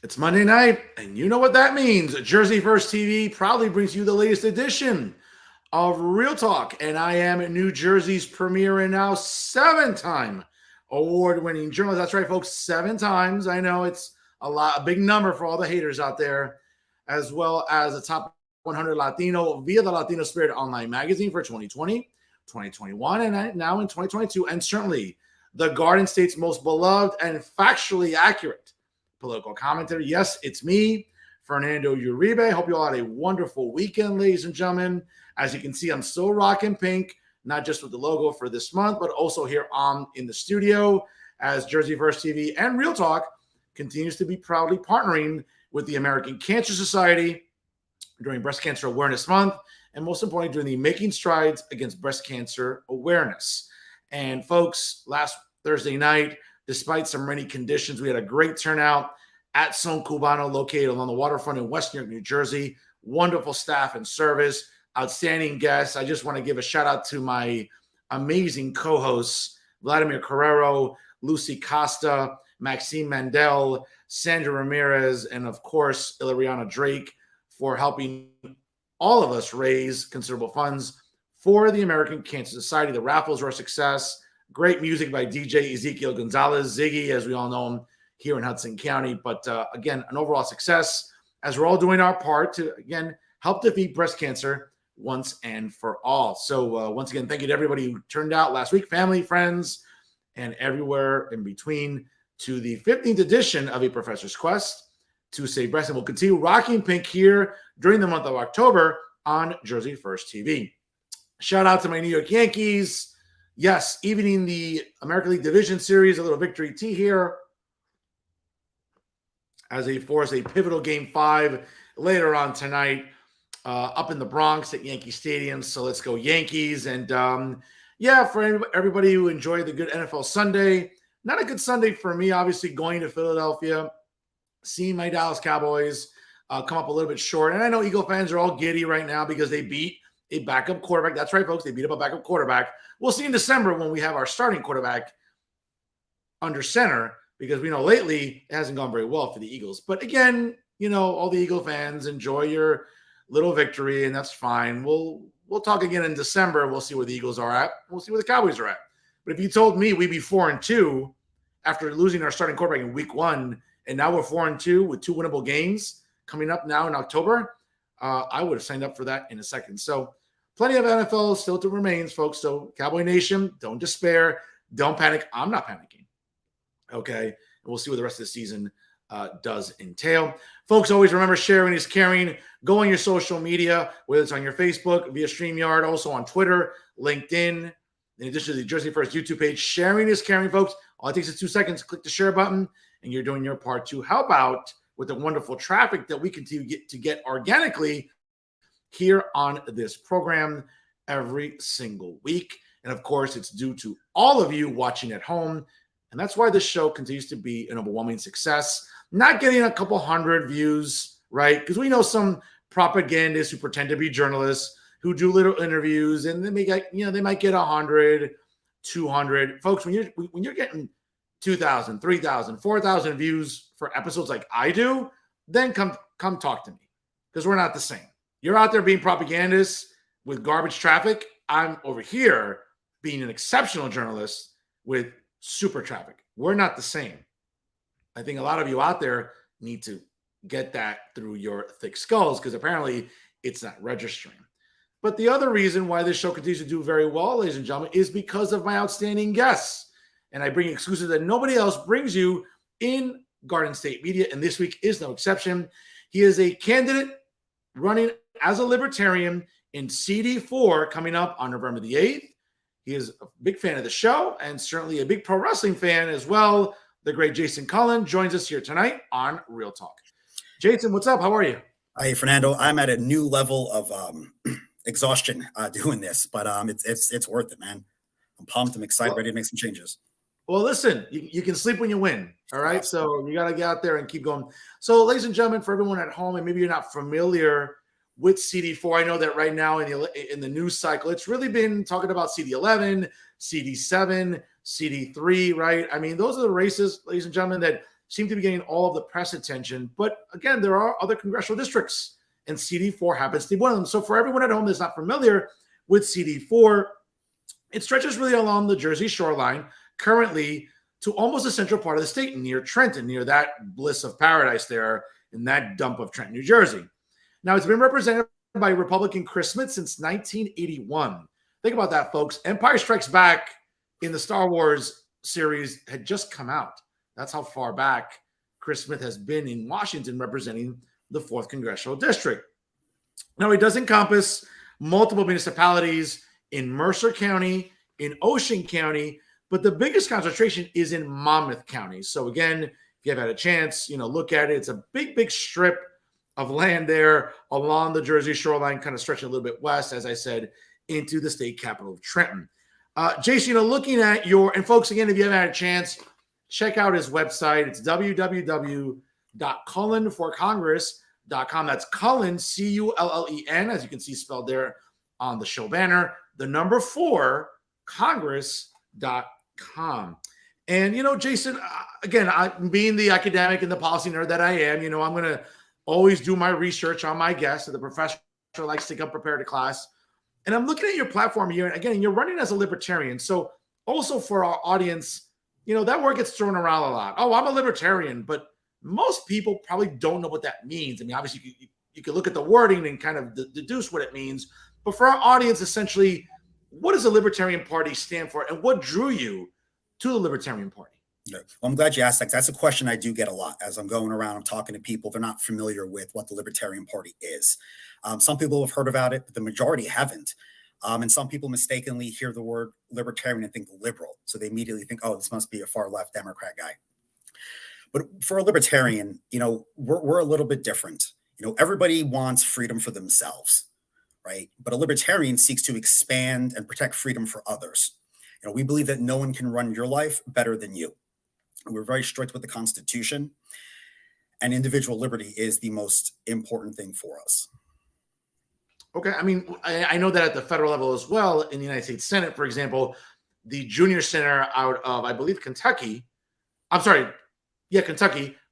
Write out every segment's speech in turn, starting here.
It's Monday night, and you know what that means. Jersey First TV proudly brings you the latest edition of Real Talk, and I am New Jersey's premier and now seven-time award-winning journalist. That's right, folks, 7 times. I know it's a big number for all the haters out there, as well as a top 100 Latino via the Latino Spirit online magazine for 2020, 2021, and now in 2022, and certainly the Garden State's most beloved and factually accurate political commentator. Yes, it's me, Fernando Uribe. Hope you all had a wonderful weekend, ladies and gentlemen. As you can see, I'm still rocking pink, not just with the logo for this month, but also here on in the studio as Jersey First TV and Real Talk continues to be proudly partnering with the American Cancer Society during Breast Cancer Awareness Month, and most importantly, during the Making Strides Against Breast Cancer Awareness. And folks, last Thursday night, despite some rainy conditions, we had a great turnout at Son Cubano, located along the waterfront in West New York, New Jersey. Wonderful staff and service, outstanding guests. I just want to give a shout out to my amazing co-hosts, Vladimir Carrero, Lucy Costa, Maxime Mandel, Sandra Ramirez, and of course, Ilariana Drake for helping all of us raise considerable funds for the American Cancer Society. The raffles were a success. Great music by DJ Ezekiel Gonzalez, Ziggy, as we all know him here in Hudson County. But again, an overall success as we're all doing our part to, again, help defeat breast cancer once and for all. So once again, thank you to everybody who turned out last week, family, friends, and everywhere in between to the 15th edition of A Professor's Quest to Save Breast. And we'll continue rocking pink here during the month of October on Jersey First TV. Shout out to my New York Yankees. Yes, evening the American League Division Series, a little victory tea here as they force a pivotal Game 5 later on tonight up in the Bronx at Yankee Stadium. So let's go Yankees. And yeah, for everybody who enjoyed the good NFL Sunday, not a good Sunday for me, obviously going to Philadelphia, seeing my Dallas Cowboys come up a little bit short. And I know Eagle fans are all giddy right now because they beat a backup quarterback. That's right, folks. They beat up a backup quarterback. We'll see in December when we have our starting quarterback under center, because we know lately it hasn't gone very well for the Eagles. But again, you know, all the Eagle fans, enjoy your little victory, and that's fine. We'll talk again in December. We'll see where the Eagles are at. We'll see where the Cowboys are at. But if you told me we'd be 4-2 after losing our starting quarterback in week 1, and now we're 4-2 with 2 winnable games coming up now in October, I would have signed up for that in a second. So plenty of NFL still to remains, folks. So Cowboy Nation, don't despair. Don't panic. I'm not panicking. Okay. And we'll see what the rest of the season does entail. Folks, always remember sharing is caring. Go on your social media, whether it's on your Facebook, via StreamYard, also on Twitter, LinkedIn, in addition to the Jersey First YouTube page. Sharing is caring, folks. All it takes is 2 seconds. Click the share button, and you're doing your part to help out with the wonderful traffic that we continue to get organically here on this program every single week. And of course, it's due to all of you watching at home. And that's why this show continues to be an overwhelming success. Not getting a couple hundred views, right? Because we know some propagandists who pretend to be journalists who do little interviews, and they may get, they might get 100, 200. Folks, when you're getting 2,000, 3,000, 4,000 views for episodes like I do, then come talk to me, because we're not the same. You're out there being propagandists with garbage traffic. I'm over here being an exceptional journalist with super traffic. We're not the same. I think a lot of you out there need to get that through your thick skulls, because apparently it's not registering. But the other reason why this show continues to do very well, ladies and gentlemen, is because of my outstanding guests. And I bring exclusives that nobody else brings you in Garden State Media, and this week is no exception. He is a candidate running as a Libertarian in CD4 coming up on November the 8th. He is a big fan of the show and certainly a big pro wrestling fan as well. The great Jason Cullen joins us here tonight on Real Talk. Jason, what's up? How are you? Hey, Fernando. I'm at a new level of exhaustion doing this, but it's worth it, man. I'm pumped. I'm excited, ready to make some changes. Well, listen, you can sleep when you win, all right? So you got to get out there and keep going. So, ladies and gentlemen, for everyone at home, and maybe you're not familiar with CD4, I know that right now in the news cycle, it's really been talking about CD11, CD7, CD3, right? I mean, those are the races, ladies and gentlemen, that seem to be getting all of the press attention. But again, there are other congressional districts, and CD4 happens to be one of them. So for everyone at home that's not familiar with CD4, it stretches really along the Jersey shoreline, currently to almost the central part of the state, near Trenton, near that bliss of paradise there in that dump of Trenton, New Jersey. Now, it's been represented by Republican Chris Smith since 1981. Think about that, folks. Empire Strikes Back in the Star Wars series had just come out. That's how far back Chris Smith has been in Washington representing the 4th Congressional District. Now, it does encompass multiple municipalities in Mercer County, in Ocean County, but the biggest concentration is in Monmouth County. So again, if you have had a chance, look at it. It's a big, big strip of land there along the Jersey shoreline, kind of stretching a little bit west, as I said, into the state capital of Trenton. Jason, looking at and folks, again, if you haven't had a chance, check out his website. It's www.cullenforcongress.com. That's Cullen, Cullen, as you can see spelled there on the show banner. The number 4, Congress.com. And, Jason, again, being the academic and the policy nerd that I am, I'm going to always do my research on my guests. So the professor likes to come prepared to class. And I'm looking at your platform here. And again, you're running as a libertarian. So also for our audience, that word gets thrown around a lot. Oh, I'm a libertarian. But most people probably don't know what that means. I mean, obviously, you can look at the wording and kind of deduce what it means. But for our audience, essentially, what does the Libertarian Party stand for, and what drew you to the Libertarian Party? Well, I'm glad you asked that. That's a question I do get a lot as I'm going around. I'm talking to people. They're not familiar with what the Libertarian Party is. Some people have heard about it, but the majority haven't. And some people mistakenly hear the word libertarian and think liberal. So they immediately think, oh, this must be a far left Democrat guy. But for a libertarian, we're a little bit different. Everybody wants freedom for themselves, right? But a libertarian seeks to expand and protect freedom for others. We believe that no one can run your life better than you. We're very strict with the Constitution, and individual liberty is the most important thing for us. Okay. I mean, I know that at the federal level as well, in the United States Senate, for example, the junior senator out of, I believe, Kentucky,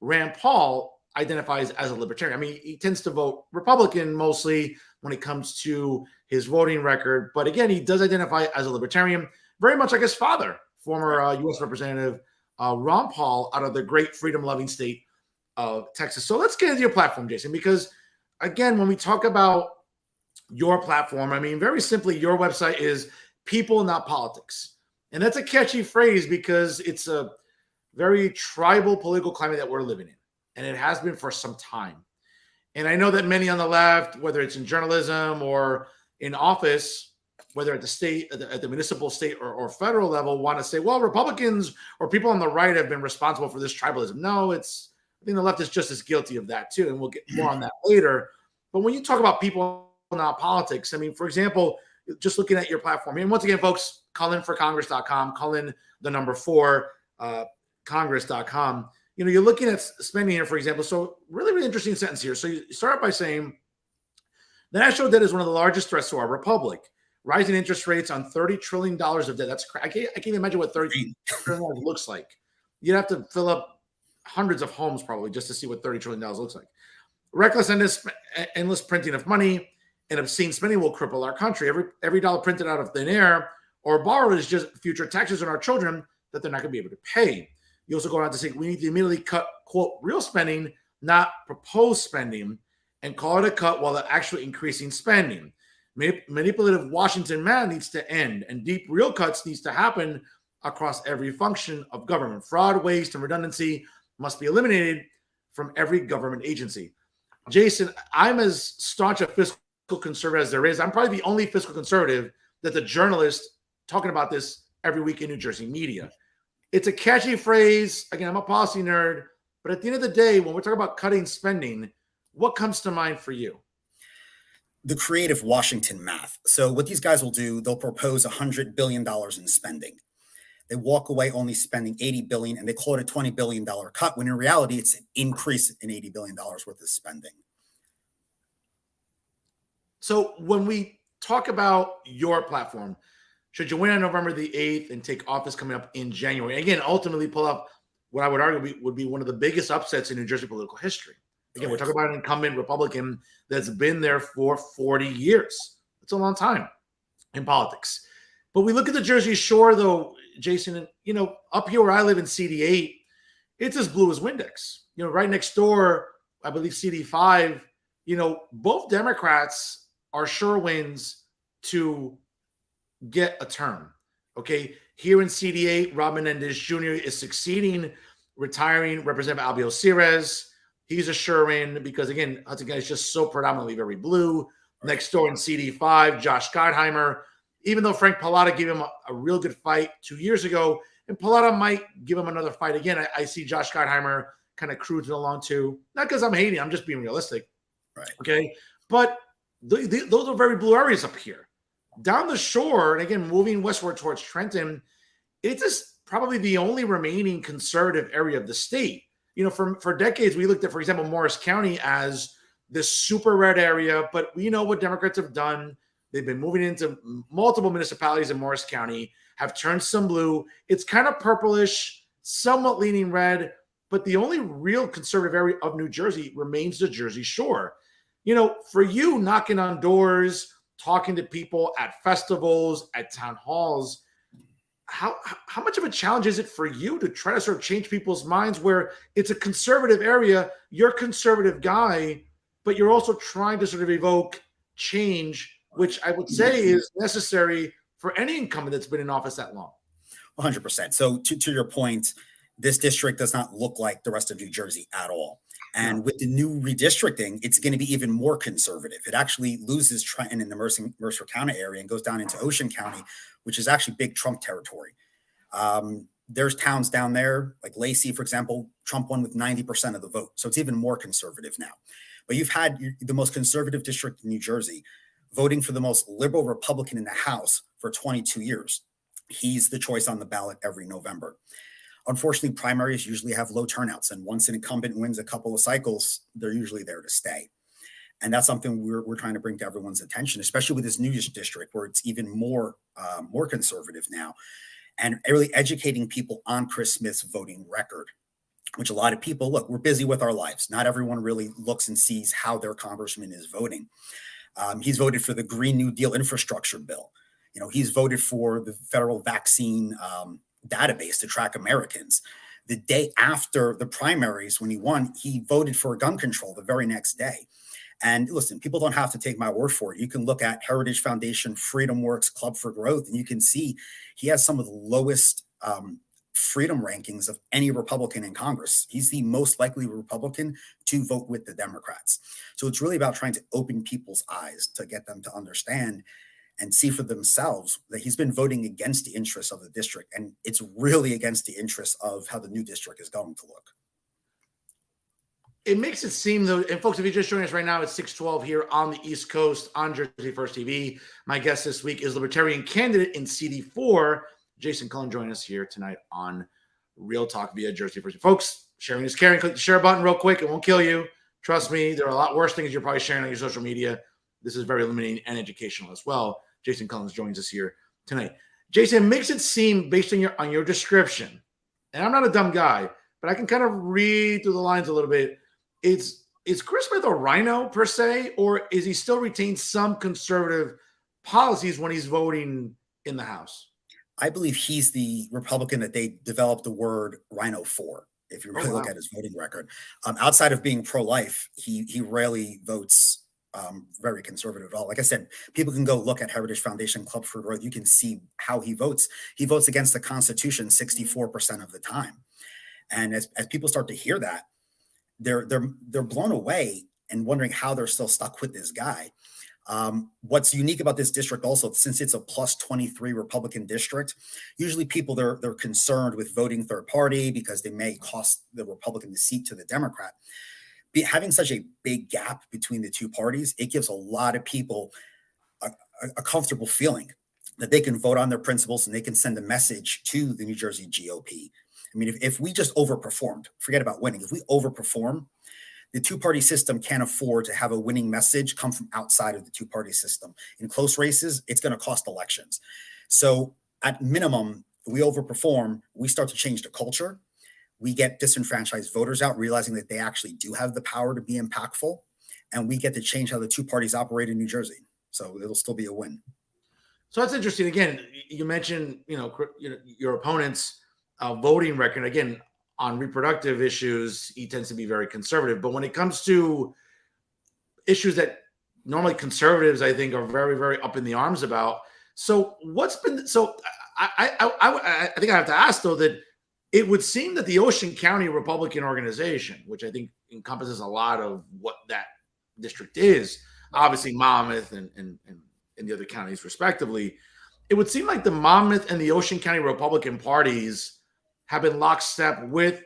Rand Paul identifies as a libertarian. I mean, he tends to vote Republican mostly when it comes to his voting record. But again, he does identify as a libertarian, very much like his father, former U.S. Representative Ron Paul, out of the great freedom-loving state of Texas. So let's get into your platform, Jason, because again, when we talk about your platform, I mean, very simply, your website is People, Not Politics. And that's a catchy phrase because it's a very tribal political climate that we're living in. And it has been for some time. And I know that many on the left, whether it's in journalism or in office, whether at the state, at the municipal, state, or federal level, want to say, well, Republicans or people on the right have been responsible for this tribalism. No, I think the left is just as guilty of that too. And we'll get more on that later. But when you talk about people, not politics, I mean, for example, just looking at your platform, and once again, folks, cullenforcongress.com, Cullen, the number 4, Congress.com. You're looking at spending here, for example. So really, really interesting sentence here. So you start out by saying the national debt is one of the largest threats to our republic. Rising interest rates on $30 trillion of debt. That's I can't even imagine what $30 trillion looks like. You'd have to fill up hundreds of homes probably just to see what $30 trillion looks like. Reckless endless printing of money and obscene spending will cripple our country. Every dollar printed out of thin air or borrowed is just future taxes on our children that they're not going to be able to pay. You also go on to say we need to immediately cut, quote, real spending, not proposed spending, and call it a cut while they're actually increasing spending. Manipulative Washington math needs to end, and deep real cuts needs to happen across every function of government. Fraud, waste, and redundancy must be eliminated from every government agency. Jason, I'm as staunch a fiscal conservative as there is. I'm probably the only fiscal conservative that's a journalist talking about this every week in New Jersey media. It's a catchy phrase. Again, I'm a policy nerd, but at the end of the day, when we're talking about cutting spending, what comes to mind for you? The creative Washington math. So what these guys will do, they'll propose $100 billion in spending. They walk away only spending $80 billion, and they call it a $20 billion cut, when in reality, it's an increase in $80 billion worth of spending. So when we talk about your platform, should you win on November the 8th and take office coming up in January, again, ultimately pull up what I would argue would be one of the biggest upsets in New Jersey political history. Again, we're talking about an incumbent Republican that's been there for 40 years. It's a long time in politics. But we look at the Jersey Shore, though, Jason, and, you know, up here where I live in CD8, it's as blue as Windex. You know, right next door, I believe CD5, you know, both Democrats are sure wins to get a term. Okay. Here in CD8, Rob Menendez Jr. is succeeding, retiring Representative Albio Ceres. He's a sure win because, again, Hudson County is just so predominantly very blue. Next door in CD5, Josh Gottheimer, even though Frank Pallotta gave him a real good fight 2 years ago, and Pallotta might give him another fight again. I see Josh Gottheimer kind of cruising along too. Not because I'm hating, I'm just being realistic. Right. Okay. But those are very blue areas up here. Down the shore, and again, moving westward towards Trenton, it is probably the only remaining conservative area of the state. You know, for decades, we looked at, for example, Morris County as this super red area, but we know what Democrats have done. They've been moving into multiple municipalities in Morris County, have turned some blue. It's kind of purplish, somewhat leaning red, but the only real conservative area of New Jersey remains the Jersey Shore. You know, for you knocking on doors, talking to people at festivals, at town halls, how much of a challenge is it for you to try to sort of change people's minds where it's a conservative area, you're a conservative guy, but you're also trying to sort of evoke change, which I would say is necessary for any incumbent that's been in office that long. 100%. So to your point, this district does not look like the rest of New Jersey at all. And with the new redistricting, it's going to be even more conservative. It actually loses Trenton in the Mercer County area and goes down into Ocean County, which is actually big Trump territory. There's towns down there, like Lacey, for example, Trump won with 90% of the vote. So it's even more conservative now. But you've had the most conservative district in New Jersey voting for the most liberal Republican in the House for 22 years. He's the choice on the ballot every November. Unfortunately, primaries usually have low turnouts, and once an incumbent wins a couple of cycles, they're usually there to stay. And that's something we're trying to bring to everyone's attention, especially with this new district where it's even more conservative now, and really educating people on Chris Smith's voting record, which a lot of people, look, we're busy with our lives. Not everyone really looks and sees how their congressman is voting. He's voted for the Green New Deal infrastructure bill. You know, he's voted for the federal vaccine database to track Americans. The day after the primaries, when he won, he voted for gun control the very next day. And listen, people don't have to take my word for it. You can look at Heritage Foundation, Freedom Works, Club for Growth, and you can see he has some of the lowest freedom rankings of any Republican in Congress. He's the most likely Republican to vote with the Democrats. So it's really about trying to open people's eyes to get them to understand and see for themselves that he's been voting against the interests of the district. And it's really against the interests of how the new district is going to look. It makes it seem, though, and folks, if you're just joining us right now, it's 6:12 here on the East Coast on Jersey First TV. My guest this week is Libertarian candidate in CD4, Jason Cullen, joining us here tonight on Real Talk via Jersey First. Folks, sharing is caring. Click the share button real quick. It won't kill you. Trust me, there are a lot worse things you're probably sharing on your social media. This is very illuminating and educational as well. Jason Cullen joins us here tonight. Jason, it makes it seem, based on your description, and I'm not a dumb guy, but I can kind of read through the lines a little bit. Is Chris Smith a rhino per se, or is he still retain some conservative policies when he's voting in the House? I believe he's the Republican that they developed the word rhino for, if you really look at his voting record. Outside of being pro-life, he rarely votes very conservative at all. Like I said, people can go look at Heritage Foundation, Club for Growth. You can see how he votes. He votes against the Constitution 64% of the time. And as people start to hear that, they're blown away and wondering how they're still stuck with this guy. What's unique about this district also, since it's a plus 23 Republican district, usually people they're concerned with voting third party because they may cost the Republican the seat to the Democrat. Having such a big gap between the two parties, it gives a lot of people a comfortable feeling that they can vote on their principles and they can send a message to the New Jersey GOP. I mean, if we just overperformed, forget about winning. If we overperform, the two-party system can't afford to have a winning message come from outside of the two-party system. In close races, it's going to cost elections. So at minimum, if we overperform, we start to change the culture. we get disenfranchised voters out, realizing that they actually do have the power to be impactful, and we get to change how the two parties operate in New Jersey. So it'll still be a win. So that's interesting. Again, you mentioned, your opponent's voting record. Again, on reproductive issues, he tends to be very conservative. But when it comes to issues that normally conservatives, I think, are very, very up in the arms about. So what's been, so I think I have to ask, though, that it would seem that the Ocean County Republican organization, which I think encompasses a lot of what that district is, obviously Monmouth and the other counties respectively, it would seem like the Monmouth and the Ocean County Republican parties have been lockstep with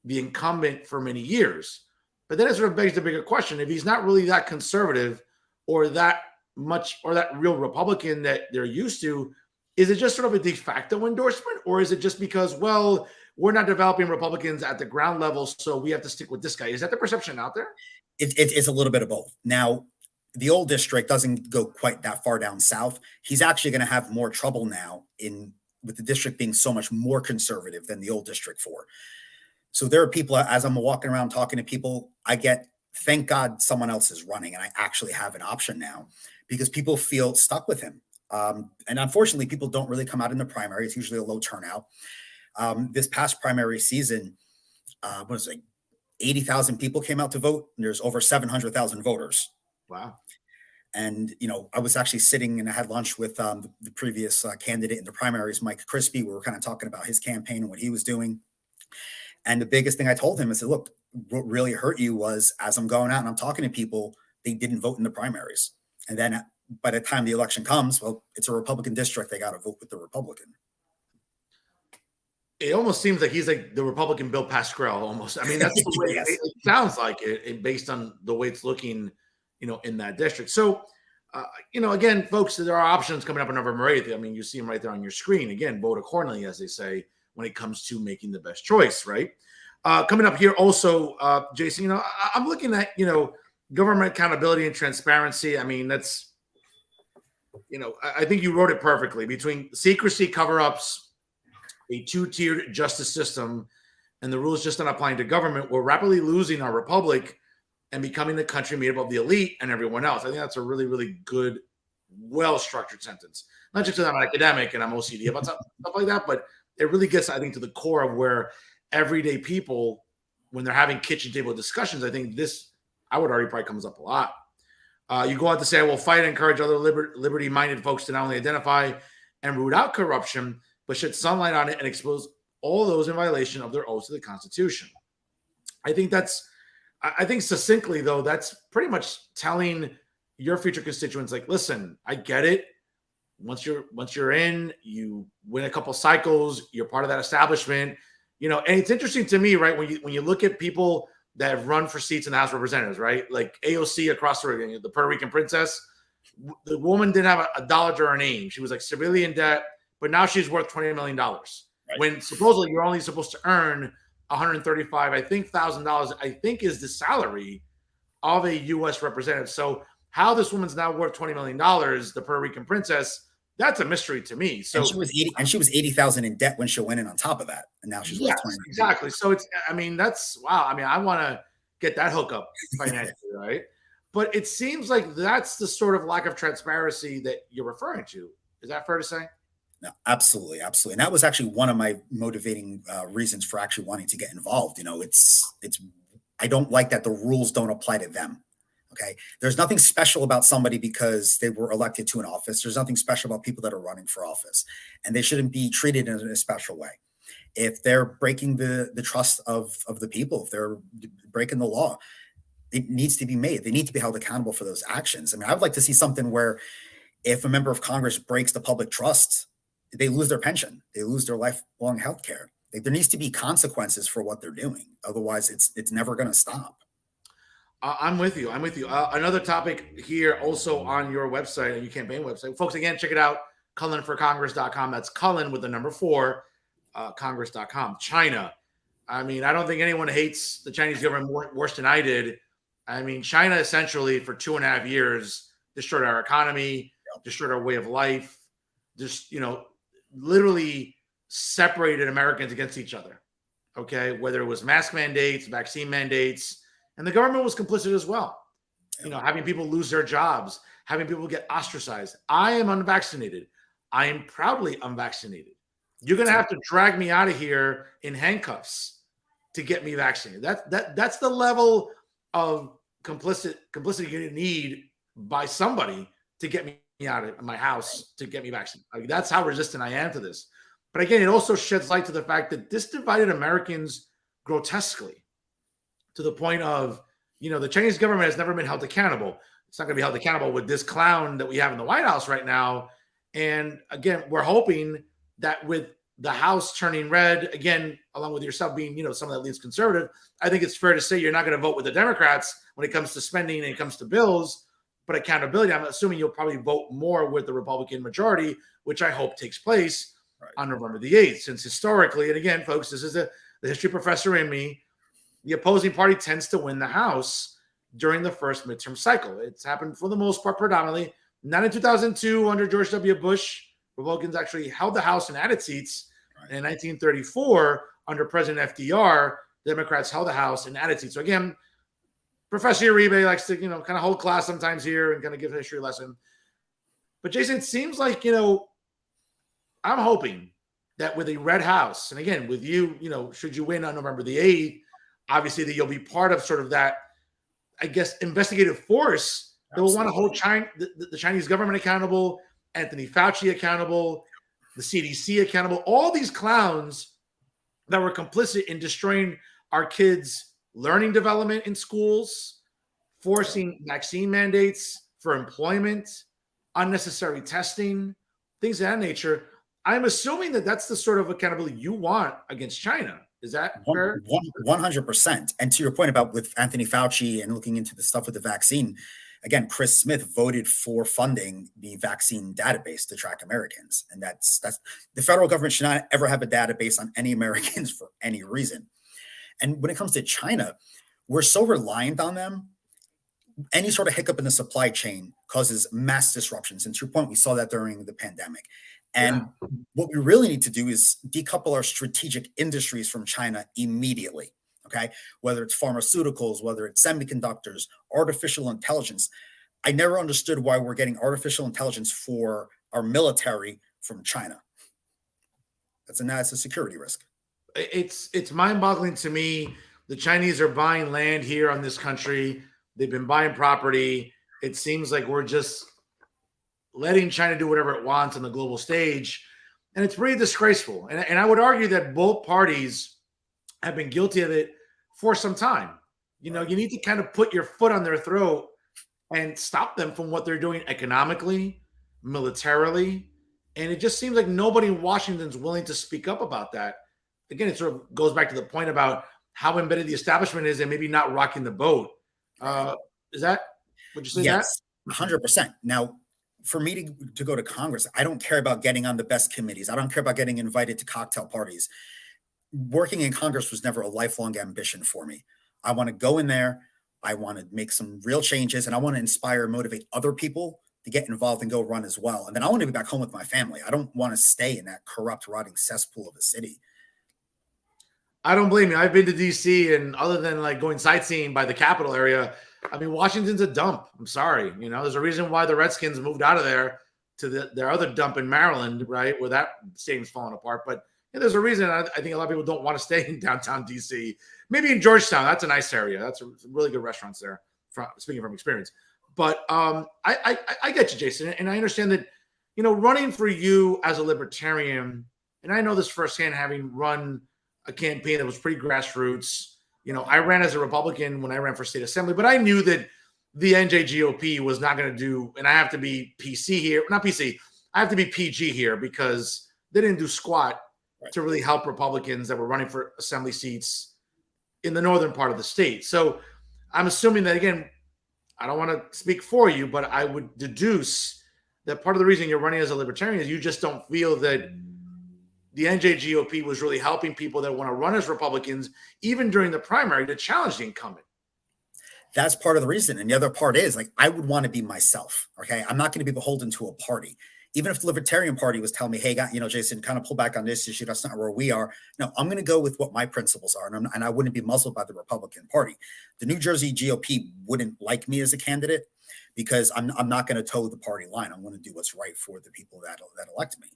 the incumbent for many years. But then it sort of begs the bigger question: if he's not really that conservative or that much or that real Republican that they're used to, is it just sort of a de facto endorsement, or is it just because, well, we're not developing Republicans at the ground level, so we have to stick with this guy? Is that the perception out there? It's a little bit of both. Now, the old district doesn't go quite that far down south. He's actually going to have more trouble now with the district being so much more conservative than the old District 4. So there are people, as I'm walking around talking to people, thank God someone else is running and I actually have an option now, because people feel stuck with him. And unfortunately, people don't really come out in the primary. It's usually a low turnout. This past primary season, what was it, 80,000 people came out to vote, and there's over 700,000 voters. Wow. And, I was actually sitting and I had lunch with the previous candidate in the primaries, Mike Crispy. We were kind of talking about his campaign and what he was doing. And the biggest thing I told him is that, look, what really hurt you was, as I'm going out and I'm talking to people, they didn't vote in the primaries. And then by the time the election comes, well, it's a Republican district. They got to vote with the Republican. It almost seems like he's like the Republican Bill Pascrell almost. I mean, that's the way Yes. it sounds like it based on the way it's looking, in that district. So, again, folks, there are options coming up on November 8th. I mean, you see them right there on your screen. Again, vote accordingly, as they say, when it comes to making the best choice, right? Coming up here also, Jason, I'm looking at, government accountability and transparency. I mean, that's, I think you wrote it perfectly. Between secrecy, cover-ups, a two-tiered justice system, and the rules just not applying to government, we're rapidly losing our republic and becoming the country made up of the elite and everyone else. I think that's a really, really good, well-structured sentence. Not just because I'm an academic and I'm OCD about stuff like that, but it really gets, I think, to the core of where everyday people, when they're having kitchen table discussions, I think this, I would argue, probably comes up a lot. You go out to say, I will fight and encourage other liberty-minded folks to not only identify and root out corruption, but shed sunlight on it and expose all those in violation of their oaths to the Constitution. I think succinctly, though, that's pretty much telling your future constituents, like, listen, I get it. Once you're in, you win a couple cycles, you're part of that establishment, and it's interesting to me, right? When you look at people that have run for seats in the House of Representatives, right? Like AOC across the Puerto Rican princess, the woman didn't have a dollar to her name. She was like severely in debt, but now she's worth $20 million. Right. When supposedly you're only supposed to earn $135,000, I think is the salary of a U.S. representative. So how this woman's now worth $20 million, the Puerto Rican princess, that's a mystery to me. So and she was 80,000 in debt when she went in on top of that, and now she's worth 20 million. Exactly. So that's wow. I mean, I want to get that hookup financially, right? But it seems like that's the sort of lack of transparency that you're referring to. Is that fair to say? No, absolutely. And that was actually one of my motivating reasons for actually wanting to get involved. I don't like that the rules don't apply to them. Okay. There's nothing special about somebody because they were elected to an office. There's nothing special about people that are running for office, and they shouldn't be treated in a special way. If they're breaking the trust of the people, if they're breaking the law, it needs to be made. They need to be held accountable for those actions. I mean, I would like to see something where if a member of Congress breaks the public trust, they lose their pension, they lose their lifelong health care. There needs to be consequences for what they're doing. Otherwise, it's never going to stop. I'm with you. Another topic here also on your website, and your campaign website. Folks, again, check it out, cullenforcongress.com. That's Cullen with the number 4, congress.com. China. I mean, I don't think anyone hates the Chinese government worse than I did. I mean, China essentially for 2.5 years destroyed our economy, destroyed our way of life, just, literally separated Americans against each other. okay, whether it was mask mandates, vaccine mandates, and the government was complicit as well. You know, having people lose their jobs, having people get ostracized. I am unvaccinated. I am proudly unvaccinated. You're going to have to drag me out of here in handcuffs to get me vaccinated. That's the level of complicity you need by somebody to get me out of my house to get me vaccinated. Like, that's how resistant I am to this. But again, it also sheds light to the fact that this divided Americans grotesquely to the point of, you know, the Chinese government has never been held accountable. It's not going to be held accountable with this clown that we have in the White House right now. And again, we're hoping that with the House turning red, again, along with yourself being, you know, someone that leans conservative, I think it's fair to say you're not going to vote with the Democrats when it comes to spending and it comes to bills, but accountability, I'm assuming you'll probably vote more with the Republican majority, which I hope takes place on November the 8th. Since historically, and again, folks, this is the history professor in me, the opposing party tends to win the House during the first midterm cycle. It's happened for the most part predominantly. Not in 2002 under George W. Bush. Republicans actually held the House and added seats. In 1934, under President FDR, Democrats held the House and added seats. So again, Professor Uribe likes to, you know, kind of hold class sometimes here and kind of give a history lesson. But Jason, it seems like, you know, I'm hoping that with a red House, and again, with you, you know, should you win on November the 8th, obviously that you'll be part of sort of that, I guess, investigative force that will want to hold China, the Chinese government accountable, Anthony Fauci accountable, the CDC accountable, all these clowns that were complicit in destroying our kids' learning development in schools, forcing vaccine mandates for employment, unnecessary testing, things of that nature. I'm assuming that that's the sort of accountability you want against China. Is that fair? 100%. And to your point about with Anthony Fauci and looking into the stuff with the vaccine, again, Chris Smith voted for funding the vaccine database to track Americans. And that's the federal government should not ever have a database on any Americans for any reason. And when it comes to China, we're so reliant on them. Any sort of hiccup in the supply chain causes mass disruptions. And to your point, we saw that during the pandemic. And what we really need to do is decouple our strategic industries from China immediately. Okay, whether it's pharmaceuticals, whether it's semiconductors, artificial intelligence. I never understood why we're getting artificial intelligence for our military from China. That's a security risk. It's mind-boggling to me. The Chinese are buying land here on this country. They've been buying property. It seems like we're just letting China do whatever it wants on the global stage. And it's pretty disgraceful. And I would argue that both parties have been guilty of it for some time. You know, you need to kind of put your foot on their throat and stop them from what they're doing economically, militarily. And it just seems like nobody in Washington's willing to speak up about that. Again, it sort of goes back to the point about how embedded the establishment is and maybe not rocking the boat. Is that, would you say that? Yes, 100%. Now, for me to go to Congress, I don't care about getting on the best committees. I don't care about getting invited to cocktail parties. Working in Congress was never a lifelong ambition for me. I want to go in there. I want to make some real changes, and I want to inspire and motivate other people to get involved and go run as well. And then I want to be back home with my family. I don't want to stay in that corrupt, rotting cesspool of a city. I don't blame you. I've been to DC, and other than like going sightseeing by the Capitol area, I mean, Washington's a dump. I'm sorry. You know, there's a reason why the Redskins moved out of there to their other dump in Maryland, right, where that stadium's falling apart. But yeah, there's a reason I think a lot of people don't want to stay in downtown DC. Maybe in Georgetown. That's a nice area. That's some really good restaurants there, speaking from experience. But I get you, Jason. And I understand that, you know, running for you as a libertarian, and I know this firsthand, having run a campaign that was pretty grassroots. You know, I ran as a Republican when I ran for state assembly, but I knew that the NJGOP was not going to do, and I have to be PC here, not PC, I have to be PG here because they didn't do squat to really help Republicans that were running for assembly seats in the northern part of the state. So I'm assuming that, again, I don't want to speak for you, but I would deduce that part of the reason you're running as a libertarian is you just don't feel that the NJGOP was really helping people that want to run as Republicans, even during the primary, to challenge the incumbent. That's part of the reason. And the other part is, like, I would want to be myself. Okay. I'm not going to be beholden to a party. Even if the Libertarian Party was telling me, hey, Jason, kind of pull back on this issue, that's not where we are. No, I'm going to go with what my principles are, and I wouldn't be muzzled by the Republican Party. The New Jersey GOP wouldn't like me as a candidate because I'm not going to toe the party line. I'm going to do what's right for the people that elect me.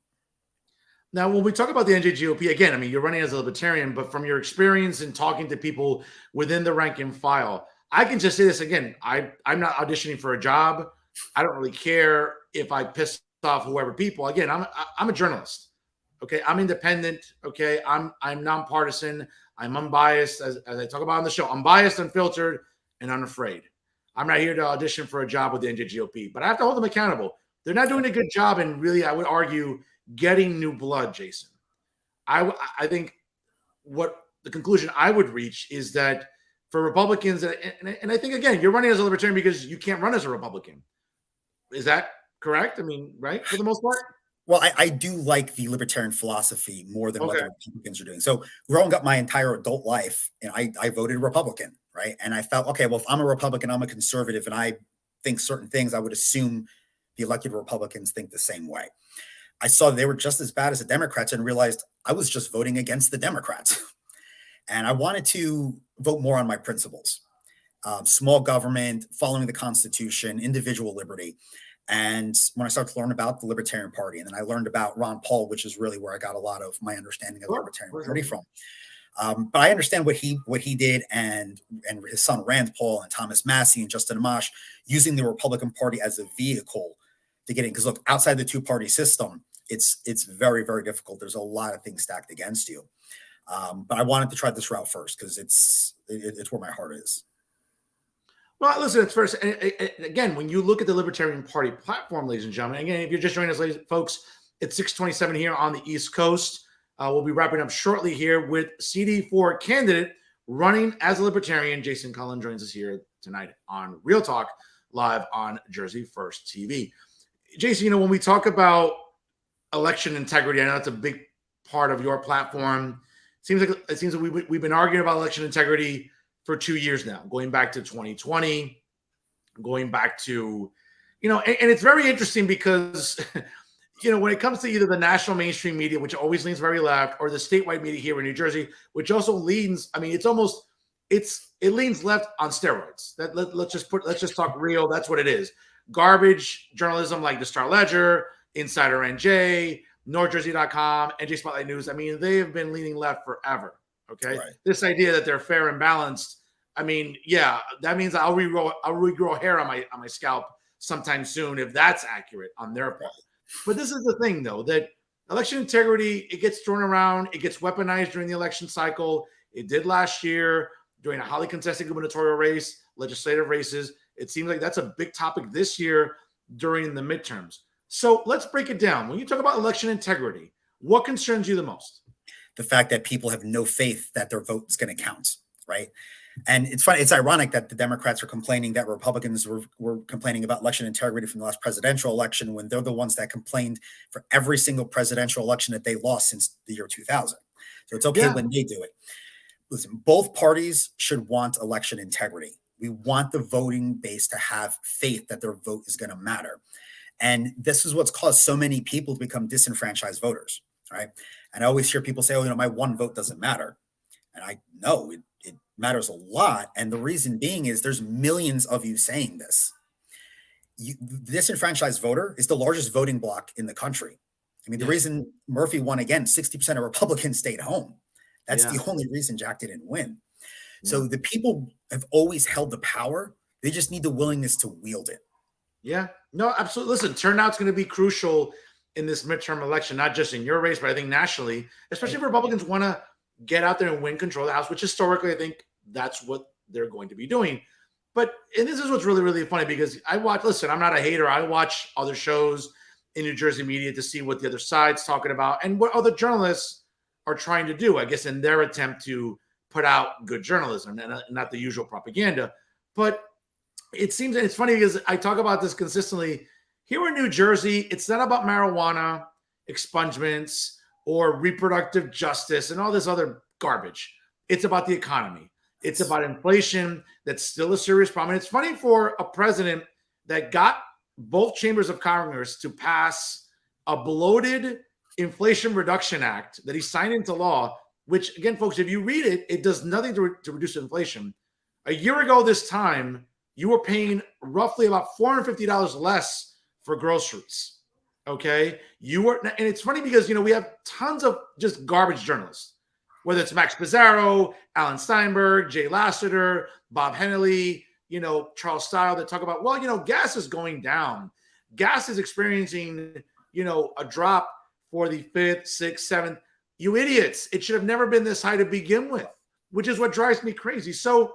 Now, when we talk about the NJGOP, again, I mean, you're running as a Libertarian, but from your experience in talking to people within the rank and file, I can just say this again. I'm not auditioning for a job. I don't really care if I piss off whoever people. Again, I'm a journalist. Okay, I'm independent. Okay, I'm nonpartisan. I'm unbiased, as I talk about on the show. I'm biased, unfiltered, and unafraid. I'm not here to audition for a job with the NJGOP, but I have to hold them accountable. They're not doing a good job, and really, I would argue, getting new blood, Jason. I think what the conclusion I would reach is that for Republicans, and I think, again, you're running as a Libertarian because you can't run as a Republican. Is that correct? I mean, right, for the most part? Well, I do like the Libertarian philosophy more than what the Republicans are doing. So growing up my entire adult life, and I voted Republican, right? And I felt, okay, well, if I'm a Republican, I'm a conservative, and I think certain things, I would assume the elected Republicans think the same way. I saw they were just as bad as the Democrats and realized I was just voting against the Democrats. And I wanted to vote more on my principles. Small government, following the Constitution, individual liberty. And when I started to learn about the Libertarian Party, and then I learned about Ron Paul, which is really where I got a lot of my understanding of the Libertarian Party from. But I understand what he did, and his son Rand Paul and Thomas Massie and Justin Amash using the Republican Party as a vehicle to get in. Because look, outside the two-party system, it's very, very difficult. There's a lot of things stacked against you. But I wanted to try this route first because it's where my heart is. Well, listen, it's first. Again, when you look at the Libertarian Party platform, ladies and gentlemen, again, if you're just joining us, folks, it's 6:27 here on the East Coast. We'll be wrapping up shortly here with CD4 candidate running as a Libertarian. Jason Cullen joins us here tonight on Real Talk, live on Jersey First TV. Jason, when we talk about election integrity, I know that's a big part of your platform. It seems like we've been arguing about election integrity for 2 years now, going back to 2020, going back to, and it's very interesting because, when it comes to either the national mainstream media, which always leans very left, or the statewide media here in New Jersey, which also leans, I mean, it leans left on steroids. Let's just talk real. That's what it is. Garbage journalism like the Star Ledger, Insider NJ, NorthJersey.com, NJ Spotlight News. I mean, they have been leaning left forever. Okay. Right. This idea that they're fair and balanced. I mean, yeah, that means I'll regrow hair on my scalp sometime soon if that's accurate on their part. But this is the thing, though, that election integrity, it gets thrown around, it gets weaponized during the election cycle. It did last year during a highly contested gubernatorial race, legislative races. It seems like that's a big topic this year during the midterms. So let's break it down. When you talk about election integrity, what concerns you the most? The fact that people have no faith that their vote is going to count, right? And it's funny, it's ironic that the Democrats are complaining that Republicans were complaining about election integrity from the last presidential election when they're the ones that complained for every single presidential election that they lost since the year 2000. So it's okay when they do it. Listen, both parties should want election integrity. We want the voting base to have faith that their vote is going to matter. And this is what's caused so many people to become disenfranchised voters, right? And I always hear people say, oh, my one vote doesn't matter. And I know it matters a lot. And the reason being is there's millions of you saying this. The disenfranchised voter is the largest voting bloc in the country. I mean, the reason Murphy won again, 60% of Republicans stayed home. That's the only reason Jack didn't win. So the people have always held the power. They just need the willingness to wield it. Yeah, no, absolutely. Listen, turnout's going to be crucial in this midterm election, not just in your race, but I think nationally, especially if Republicans want to get out there and win control of the House, which historically I think that's what they're going to be doing. And this is what's really, really funny because I'm not a hater. I watch other shows in New Jersey media to see what the other side's talking about and what other journalists are trying to do, I guess, in their attempt to put out good journalism and not the usual propaganda. But it seems, and it's funny because I talk about this consistently here in New Jersey. It's not about marijuana expungements or reproductive justice and all this other garbage. It's about the economy. It's about inflation. That's still a serious problem. And it's funny for a president that got both chambers of Congress to pass a bloated Inflation Reduction Act that he signed into law, which, again, folks, if you read it, it does nothing to reduce inflation. A year ago this time, you were paying roughly about $450 less for groceries. Okay. And it's funny because, we have tons of just garbage journalists, whether it's Max Pizarro, Alan Steinberg, Jay Lassiter, Bob Hennelly, Charles Style, that talk about, gas is going down. Gas is experiencing, a drop for the 5th, 6th, 7th. You idiots. It should have never been this high to begin with, which is what drives me crazy. So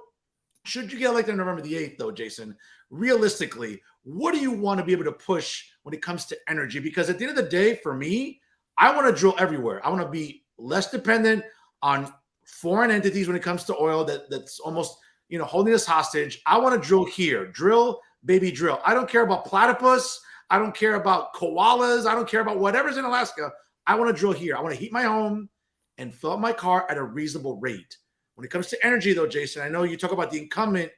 should you get elected on November the 8th, though, Jason, realistically, what do you want to be able to push when it comes to energy? Because at the end of the day, for me, I want to drill everywhere. I want to be less dependent on foreign entities when it comes to oil that's almost, holding us hostage. I want to drill here. Drill, baby, drill. I don't care about platypus. I don't care about koalas. I don't care about whatever's in Alaska. I want to drill here. I want to heat my home and fill up my car at a reasonable rate. When it comes to energy, though, Jason, I know you talk about the incumbent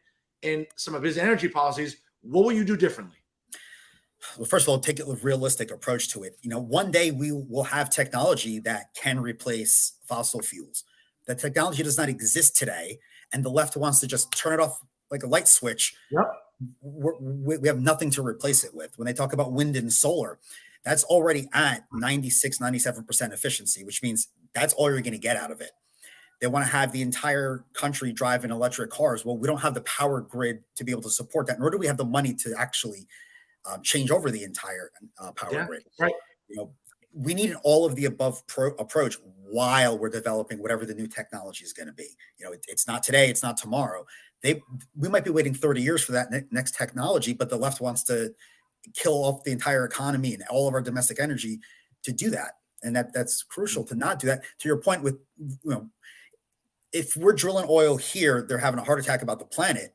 and some of his energy policies. What will you do differently? Well, first of all, take a realistic approach to it. One day we will have technology that can replace fossil fuels. The technology does not exist today, and the left wants to just turn it off like a light switch. Yep. We have nothing to replace it with. When they talk about wind and solar, that's already at 96, 97% efficiency, which means that's all you're going to get out of it. They want to have the entire country drive in electric cars. Well, we don't have the power grid to be able to support that, nor do we have the money to actually change over the entire power grid. Right. We need an all of the above approach while we're developing whatever the new technology is going to be. It's not today, it's not tomorrow. We might be waiting 30 years for that next technology, but the left wants to kill off the entire economy and all of our domestic energy to do that. And that's crucial to not do that. To your point with, if we're drilling oil here, they're having a heart attack about the planet,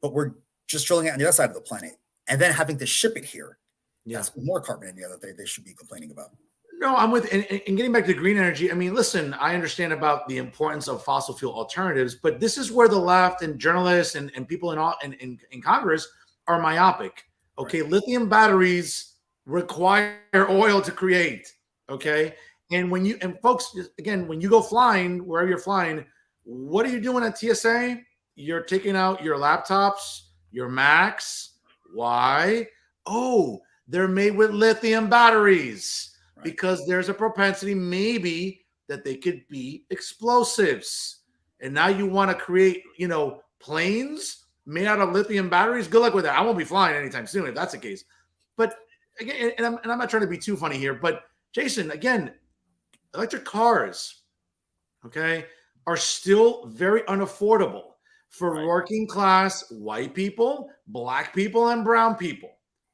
but we're just drilling it on the other side of the planet and then having to ship it here. Yeah. That's more carbon in the other thing they should be complaining about. No, I'm with, and getting back to green energy. I mean, listen, I understand about the importance of fossil fuel alternatives, but this is where the left and journalists and people in Congress are myopic. Okay. Right. Lithium batteries require oil to create. Okay. And folks, again, when you go flying, wherever you're flying, what are you doing at TSA? You're taking out your laptops, your Macs. Why? Oh, they're made with lithium batteries, right? Because there's a propensity maybe that they could be explosives. And now you want to create, planes made out of lithium batteries. Good luck with that. I won't be flying anytime soon if that's the case. But again, and I'm not trying to be too funny here, but Jason, again, electric cars, okay, are still very unaffordable for right. Working class white people, black people, and brown people.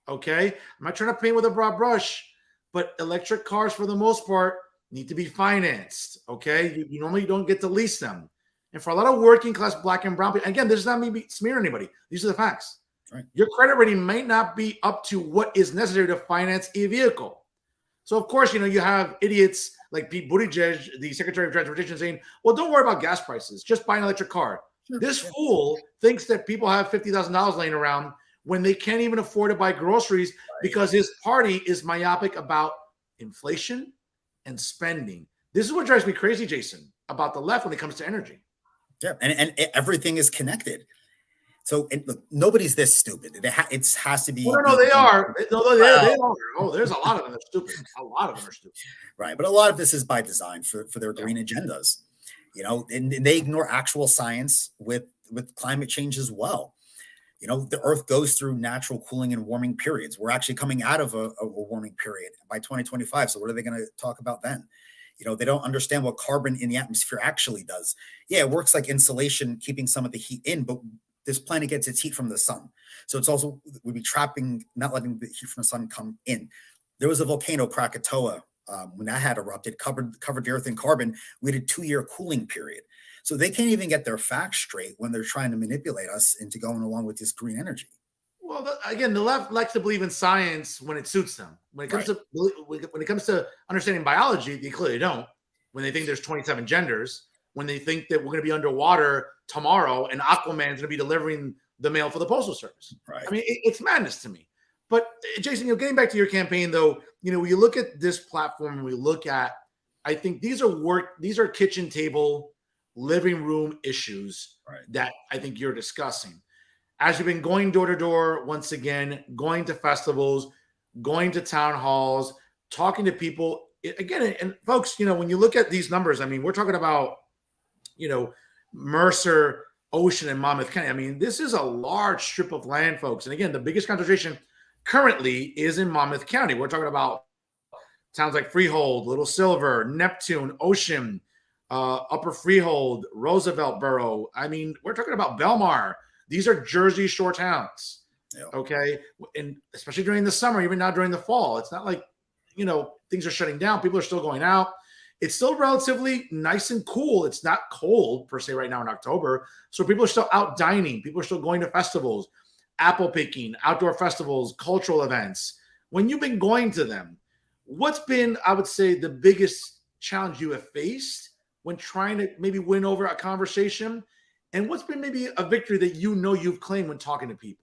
Okay. I'm not trying to paint with a broad brush, but electric cars, for the most part, need to be financed. Okay. You normally don't get to lease them. And for a lot of working class black and brown people, again, this is not me smearing anybody. These are the facts. Right. Your credit rating might not be up to what is necessary to finance a vehicle. So, of course, you have idiots like Pete Buttigieg, the Secretary of Transportation, saying, well, don't worry about gas prices. Just buy an electric car. Sure. This fool thinks that people have $50,000 laying around when they can't even afford to buy groceries because his party is myopic about inflation and spending. This is what drives me crazy, Jason, about the left when it comes to energy. Yeah, and everything is connected. So look, nobody's this stupid. It has to be. No, they are. No, they are. Oh, there's a lot of them that are stupid. A lot of them are stupid. Right, but a lot of this is by design for their green agendas. And they ignore actual science with climate change as well. The Earth goes through natural cooling and warming periods. We're actually coming out of a warming period by 2025. So what are they going to talk about then? They don't understand what carbon in the atmosphere actually does. Yeah, it works like insulation, keeping some of the heat in, but this planet gets its heat from the sun. So it's also, we'd be trapping, not letting the heat from the sun come in. There was a volcano, Krakatoa, when that had erupted, covered the Earth in carbon. We had a 2-year cooling period. So they can't even get their facts straight when they're trying to manipulate us into going along with this green energy. Well, again, the left likes to believe in science when it suits them. When it comes to understanding biology, they clearly don't. When they think there's 27 genders, when they think that we're going to be underwater tomorrow and Aquaman's going to be delivering the mail for the Postal Service. Right. I mean, it's madness to me. But Jason, getting back to your campaign though, when you look at this platform and we look at, I think these are kitchen table, living room issues that I think you're discussing. As you've been going door to door, once again, going to festivals, going to town halls, talking to people again, and folks, when you look at these numbers, I mean, we're talking about, Mercer, Ocean, and Monmouth County. I mean, this is a large strip of land, folks. And again, the biggest concentration currently is in Monmouth County. We're talking about towns like Freehold, Little Silver, Neptune, Ocean, Upper Freehold, Roosevelt Borough. I mean, we're talking about Belmar. These are Jersey Shore towns. Yeah. Okay. And especially during the summer, even now during the fall, it's not like, things are shutting down. People are still going out. It's still relatively nice and cool. It's not cold per se right now in October. So people are still out dining. People are still going to festivals, apple picking, outdoor festivals, cultural events. When you've been going to them, what's been, I would say, the biggest challenge you have faced when trying to maybe win over a conversation? And what's been maybe a victory that you've claimed when talking to people?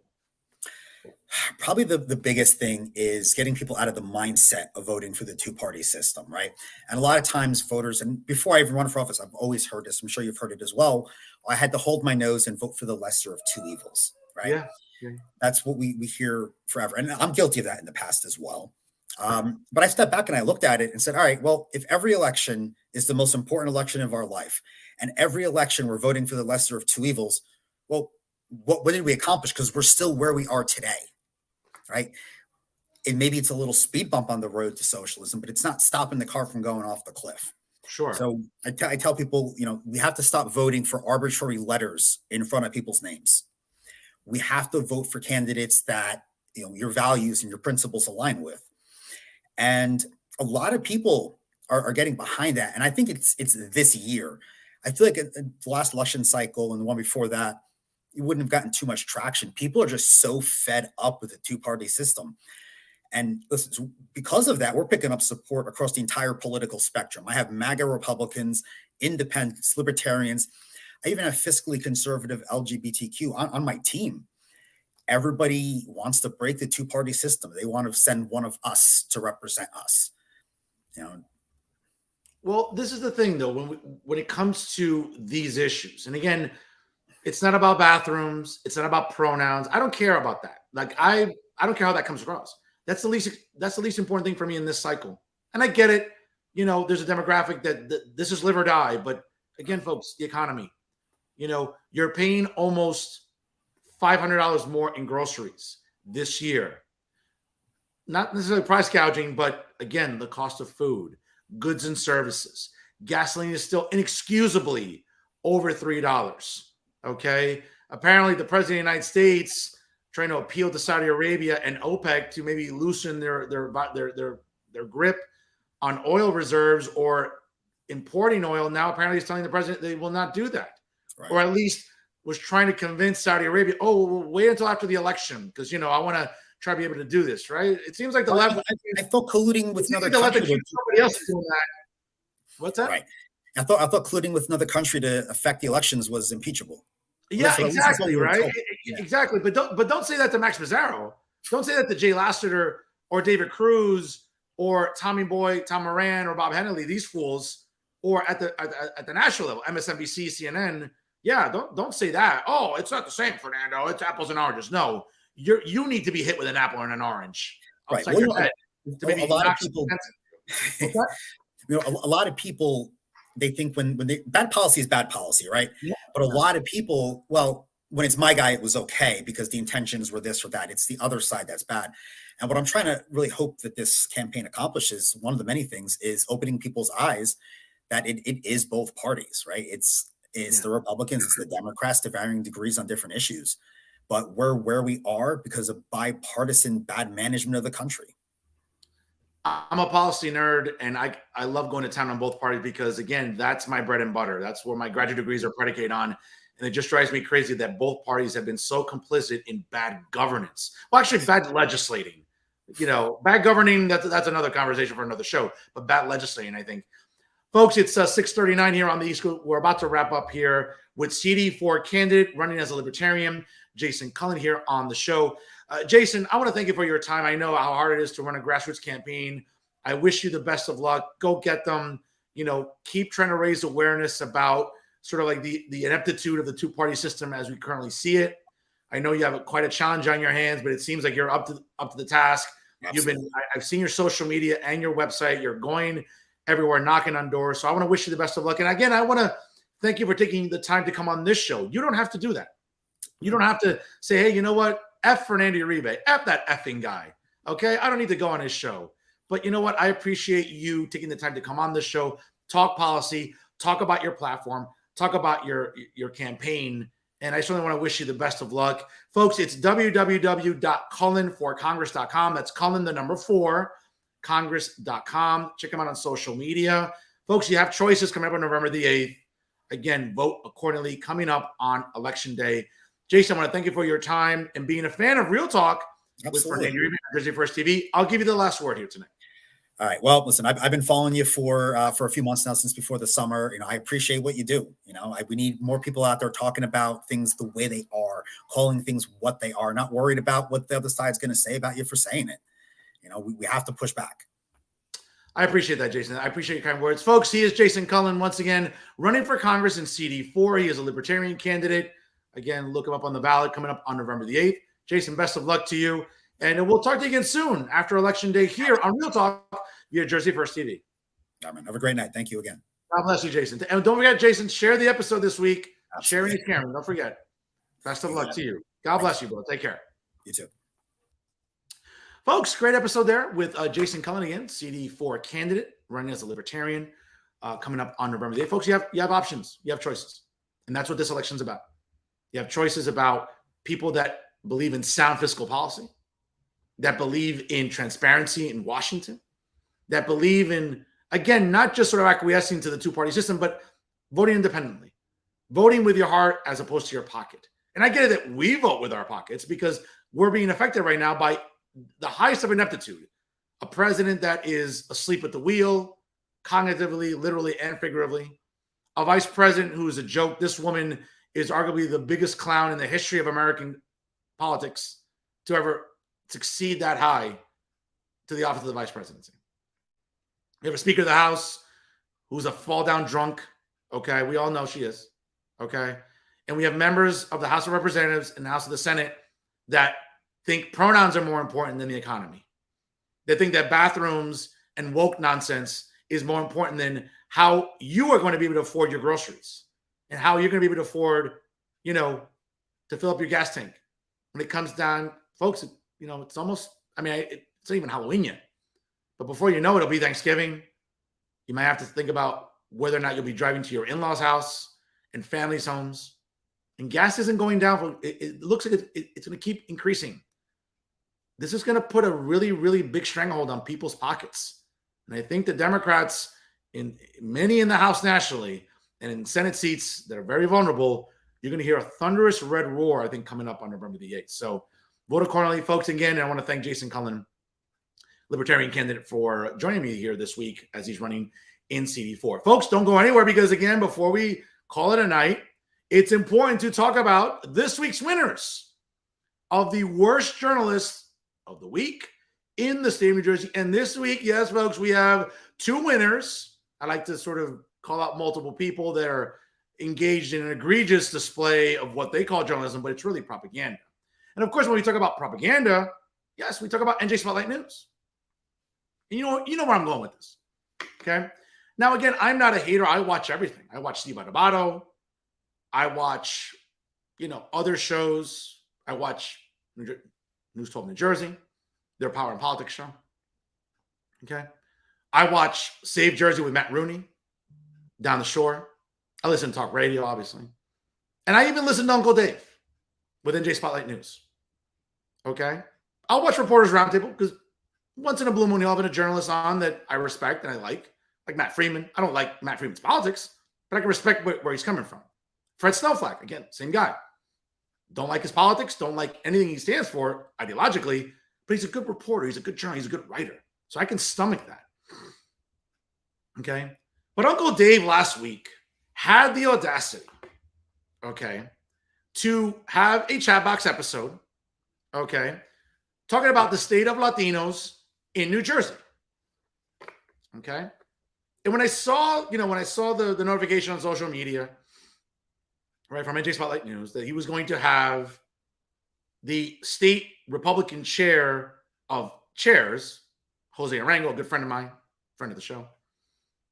Probably the biggest thing is getting people out of the mindset of voting for the two-party system, right? And a lot of times voters, and before I even run for office, I've always heard this, I'm sure you've heard it as well, I had to hold my nose and vote for the lesser of two evils, right? Yeah. That's what we hear forever. And I'm guilty of that in the past as well. But I stepped back and I looked at it and said, all right, well, if every election is the most important election of our life, and every election we're voting for the lesser of two evils, well, what did we accomplish? Because we're still where we are today, right? And maybe it's a little speed bump on the road to socialism, but it's not stopping the car from going off the cliff. Sure. So I tell people, we have to stop voting for arbitrary letters in front of people's names. We have to vote for candidates that, your values and your principles align with. And a lot of people are getting behind that. And I think it's this year. I feel like in the last election cycle and the one before that, you wouldn't have gotten too much traction. People are just so fed up with the two-party system. And listen, because of that, we're picking up support across the entire political spectrum. I have MAGA Republicans, independents, libertarians. I even have fiscally conservative LGBTQ on my team. Everybody wants to break the two-party system. They want to send one of us to represent us. Well, this is the thing, though, when it comes to these issues, and again, it's not about bathrooms. It's not about pronouns. I don't care about that. Like I don't care how that comes across. That's the least important thing for me in this cycle. And I get it. There's a demographic that this is live or die. But again, folks, the economy. You're paying almost $500 more in groceries this year. Not necessarily price gouging, but again, the cost of food, goods and services. Gasoline is still inexcusably over $3. Okay. Apparently, the president of the United States trying to appeal to Saudi Arabia and OPEC to maybe loosen their grip on oil reserves or importing oil. Now, apparently, he's telling the president they will not do that, right. Or at least was trying to convince Saudi Arabia. Oh, we'll wait until after the election because I want to try to be able to do this. Right? It seems like the left. I thought colluding with another country. Somebody else doing that. What's that? Right. I thought colluding with another country to affect the elections was impeachable. Yeah, exactly, right? Yeah. Exactly. But don't say that to Max Mazzaro. Don't say that to Jay Lasseter or David Cruz or Tommy Boy, Tom Moran, or Bob Hennelly, these fools, or at the national level, MSNBC, CNN. Yeah, don't say that. Oh, it's not the same, Fernando. It's apples and oranges. No, you need to be hit with an apple and an orange. Right. Well, a lot of people. A lot of people. They think when bad policy is bad policy, right? Yeah. But a lot of people, when it's my guy, it was okay because the intentions were this or that. It's the other side that's bad. And what I'm trying to really hope that this campaign accomplishes, one of the many things, is opening people's eyes that it is both parties, right? It's the Republicans, it's the Democrats to varying degrees on different issues. But we're where we are because of bipartisan bad management of the country. I'm a policy nerd, and I love going to town on both parties because, again, that's my bread and butter. That's where my graduate degrees are predicated on. And it just drives me crazy that both parties have been so complicit in bad governance. Well, actually, bad legislating. Bad governing, that's another conversation for another show. But bad legislating, I think. Folks, it's 6:39 here on the East Coast. We're about to wrap up here with CD for candidate running as a Libertarian. Jason Cullen here on the show. Jason, I want to thank you for your time. I know how hard it is to run a grassroots campaign. I wish you the best of luck. Go get them. Keep trying to raise awareness about sort of like the ineptitude of the two-party system as we currently see it. I know you have quite a challenge on your hands, but it seems like you're up to the task. Absolutely. I've seen your social media and your website. You're going everywhere, knocking on doors. So I want to wish you the best of luck. And again, I want to thank you for taking the time to come on this show. You don't have to do that. You don't have to say, hey, you know what? F Fernando Uribe. F that effing guy. Okay? I don't need to go on his show. But you know what? I appreciate you taking the time to come on this show, talk policy, talk about your platform, talk about your campaign. And I certainly want to wish you the best of luck. Folks, it's www.cullenforcongress.com. That's Cullen, the number 4, congress.com. Check him out on social media. Folks, you have choices coming up on November the 8th. Again, vote accordingly coming up on Election Day. Jason, I want to thank you for your time and being a fan of Real Talk with Fernando Uribe, Jersey First TV. I'll give you the last word here tonight. All right. Well, listen, I've been following you for a few months now, since before the summer. I appreciate what you do. We need more people out there talking about things the way they are, calling things what they are, not worried about what the other side's going to say about you for saying it. We have to push back. I appreciate that, Jason. I appreciate your kind words. Folks, he is Jason Cullen, once again, running for Congress in CD4. He is a Libertarian candidate. Again, look him up on the ballot coming up on November the 8th. Jason, best of luck to you. And we'll talk to you again soon after Election Day here on Real Talk via Jersey First TV. All right, have a great night. Thank you again. God bless you, Jason. And don't forget, Jason, share the episode this week. Absolutely. Sharing is caring. Don't forget. Best of luck to you. God bless you, bro. Take care. You too. Folks, great episode there with Jason Cullen again, CD4 candidate, running as a Libertarian, coming up on November the 8th. Folks, you have options. You have choices. And that's what this election's about. You have choices about people that believe in sound fiscal policy, that believe in transparency in Washington, that believe in, again, not just sort of acquiescing to the two-party system, but voting independently, voting with your heart as opposed to your pocket. And I get it that we vote with our pockets because we're being affected right now by the highest of ineptitude, a president that is asleep at the wheel, cognitively, literally, and figuratively, a vice president who is a joke. This woman is arguably the biggest clown in the history of American politics to ever succeed that high to the office of the vice presidency. We have a Speaker of the House who's a fall-down drunk, okay? We all know she is, okay? And we have members of the House of Representatives and the House of the Senate that think pronouns are more important than the economy. They think that bathrooms and woke nonsense is more important than how you are going to be able to afford your groceries and how you're going to be able to afford, to fill up your gas tank. When it comes down, folks, it's almost, it's not even Halloween yet. But before you know it, it'll be Thanksgiving. You might have to think about whether or not you'll be driving to your in-laws' house and families' homes. And gas isn't going down. It looks like it's going to keep increasing. This is going to put a really, really big stranglehold on people's pockets. And I think the Democrats, many in the House nationally and in Senate seats that are very vulnerable, you're going to hear a thunderous red roar, I think, coming up on November the 8th. So vote accordingly, folks. Again, and I want to thank Jason Cullen, Libertarian candidate, for joining me here this week as he's running in CD4. Folks, don't go anywhere because, again, before we call it a night, it's important to talk about this week's winners of the worst journalists of the week in the state of New Jersey. And this week, yes, folks, we have 2 winners. I like to sort of call out multiple people that are engaged in an egregious display of what they call journalism, but it's really propaganda. And of course, when we talk about propaganda, yes, we talk about NJ Spotlight News. And you know where I'm going with this. Okay. Now, again, I'm not a hater. I watch everything. I watch Steve Adubato. I watch, other shows. I watch News 12 New Jersey, their Power and Politics show. Okay. I watch Save Jersey with Matt Rooney, Down the Shore. I listen to talk radio, obviously. And I even listen to Uncle Dave with NJ Spotlight News. Okay. I'll watch Reporters Roundtable because once in a blue moon, you'll have a journalist on that I respect and I like Matt Freeman. I don't like Matt Freeman's politics, but I can respect where he's coming from. Fred Snowflake, again, same guy. Don't like his politics, don't like anything he stands for ideologically, but he's a good reporter, he's a good journalist, he's a good writer. So I can stomach that. Okay? But Uncle Dave last week had the audacity, okay, to have a chat box episode, okay, talking about the state of Latinos in New Jersey. Okay. And when I saw the notification on social media, right, from NJ Spotlight News that he was going to have the state Republican chair of chairs, Jose Arango, a good friend of mine, friend of the show,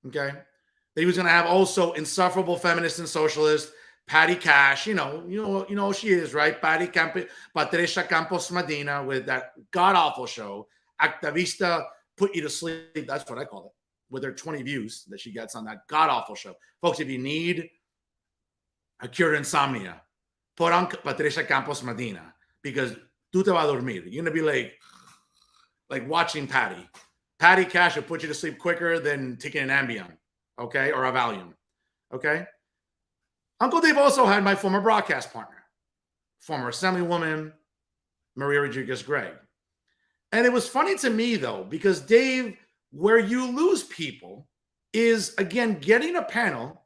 okay, that he was going to have also insufferable feminist and socialist Patty Cash, you know who she is, right? Patricia Campos Medina with that god-awful show, Activista Put You to Sleep. That's what I call it, with her 20 views that she gets on that god-awful show. Folks, if you need a cure to insomnia, put on Patricia Campos Medina, because tú te vas a dormir. You're going to be like watching Patty. Patty Cash will put you to sleep quicker than taking an Ambien, okay, or a Valium, okay? Uncle Dave also had my former broadcast partner, former Assemblywoman Maria Rodriguez-Gregg. And it was funny to me, though, because Dave, where you lose people is, again, getting a panel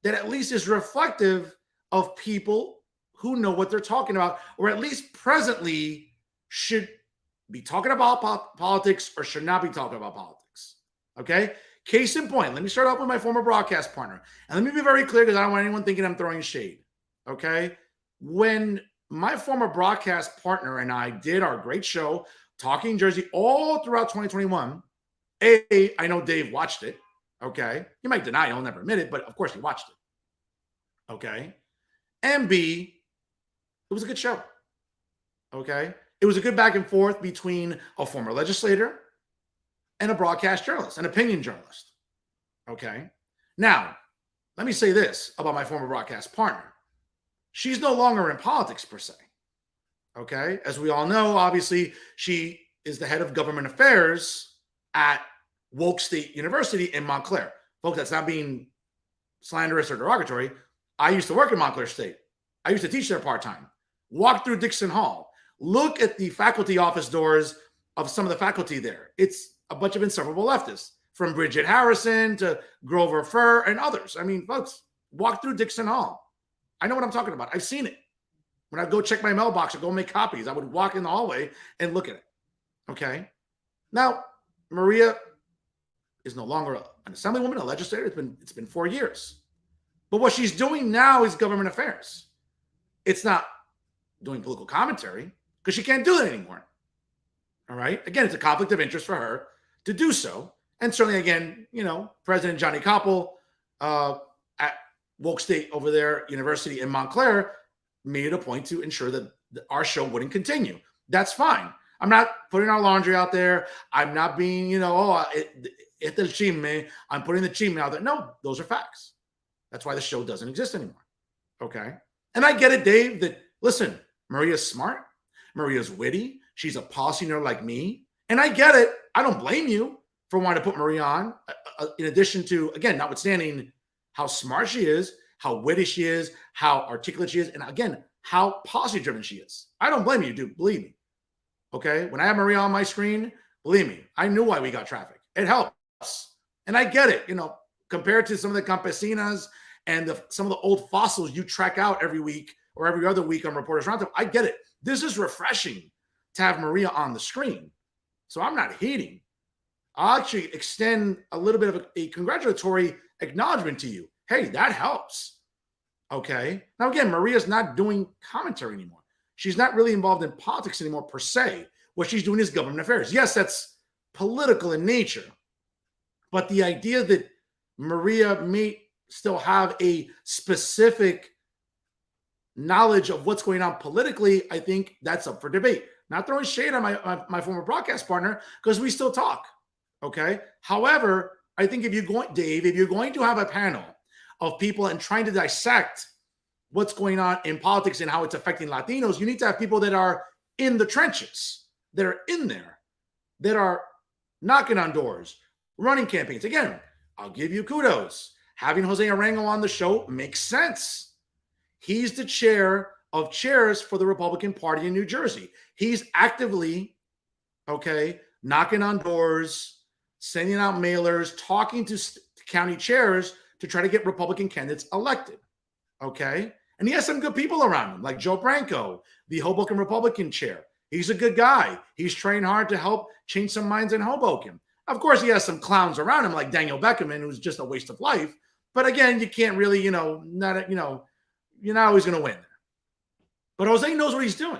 that at least is reflective of people who know what they're talking about, or at least presently should be talking about politics or should not be talking about politics. Okay? Case in point, let me start off with my former broadcast partner. And let me be very clear, because I don't want anyone thinking I'm throwing shade. Okay? When my former broadcast partner and I did our great show, Talking Jersey, all throughout 2021, I know Dave watched it. Okay? He might deny it, he'll never admit it, but of course he watched it. Okay? And B, it was a good show. Okay? It was a good back and forth between a former legislator and a broadcast journalist, an opinion journalist. Okay? Now, let me say this about my former broadcast partner. She's no longer in politics per se. Okay? As we all know, obviously, she is the head of government affairs at Woke State University in Montclair. Folks, that's not being slanderous or derogatory. I used to work in Montclair State. I used to teach there part-time. Walk through Dixon Hall. Look at the faculty office doors of some of the faculty there. It's a bunch of insufferable leftists, from Bridget Harrison to Grover Furr and others. I mean, folks, walk through Dixon Hall. I know what I'm talking about. I've seen it. When I'd go check my mailbox or go make copies, I would walk in the hallway and look at it. Okay? Now, Maria is no longer an assemblywoman, a legislator. It's been 4 years. But what she's doing now is government affairs. It's not doing political commentary, because she can't do that anymore. All right? Again, it's a conflict of interest for her to do so. And certainly, again, President Johnny Koppel at Woke State over there, University in Montclair, made it a point to ensure that our show wouldn't continue. That's fine. I'm not putting our laundry out there. I'm not being, it's el chisme. I'm putting the chisme out there. No, those are facts. That's why the show doesn't exist anymore. Okay? And I get it, Dave, that, listen, Maria's smart. Maria's witty. She's a policy nerd like me. And I get it. I don't blame you for wanting to put Maria on, in addition to, again, notwithstanding how smart she is, how witty she is, how articulate she is, and again, how policy-driven she is. I don't blame you, dude. Believe me. Okay? When I have Maria on my screen, believe me, I knew why we got traffic. It helps. And I get it, compared to some of the campesinas and some of the old fossils you track out every week or every other week on Reporters Roundtable. I get it. This is refreshing to have Maria on the screen. So I'm not hating. I'll actually extend a little bit of a congratulatory acknowledgement to you. Hey, that helps. Okay. Now, again, Maria's not doing commentary anymore. She's not really involved in politics anymore per se. What she's doing is government affairs. Yes, that's political in nature. But the idea that Maria may still have a specific knowledge of what's going on politically, I think that's up for debate. Not throwing shade on my former broadcast partner, because we still talk. Okay. However, I think if you're going to have a panel of people and trying to dissect what's going on in politics and how it's affecting Latinos, you need to have people that are in the trenches, that are in there, that are knocking on doors, running campaigns. Again, I'll give you kudos. Having Jose Arango on the show makes sense. He's the chair of chairs for the Republican Party in New Jersey. He's actively, knocking on doors, sending out mailers, talking to county chairs to try to get Republican candidates elected. Okay? And And he has some good people around him, like Joe Branco, the Hoboken Republican chair. He's a good guy. He's trying hard to help change some minds in Hoboken. Of course, he has some clowns around him, like Daniel Beckerman, who's just a waste of life. But again, you can't really, you're not always going to win. But Jose knows what he's doing.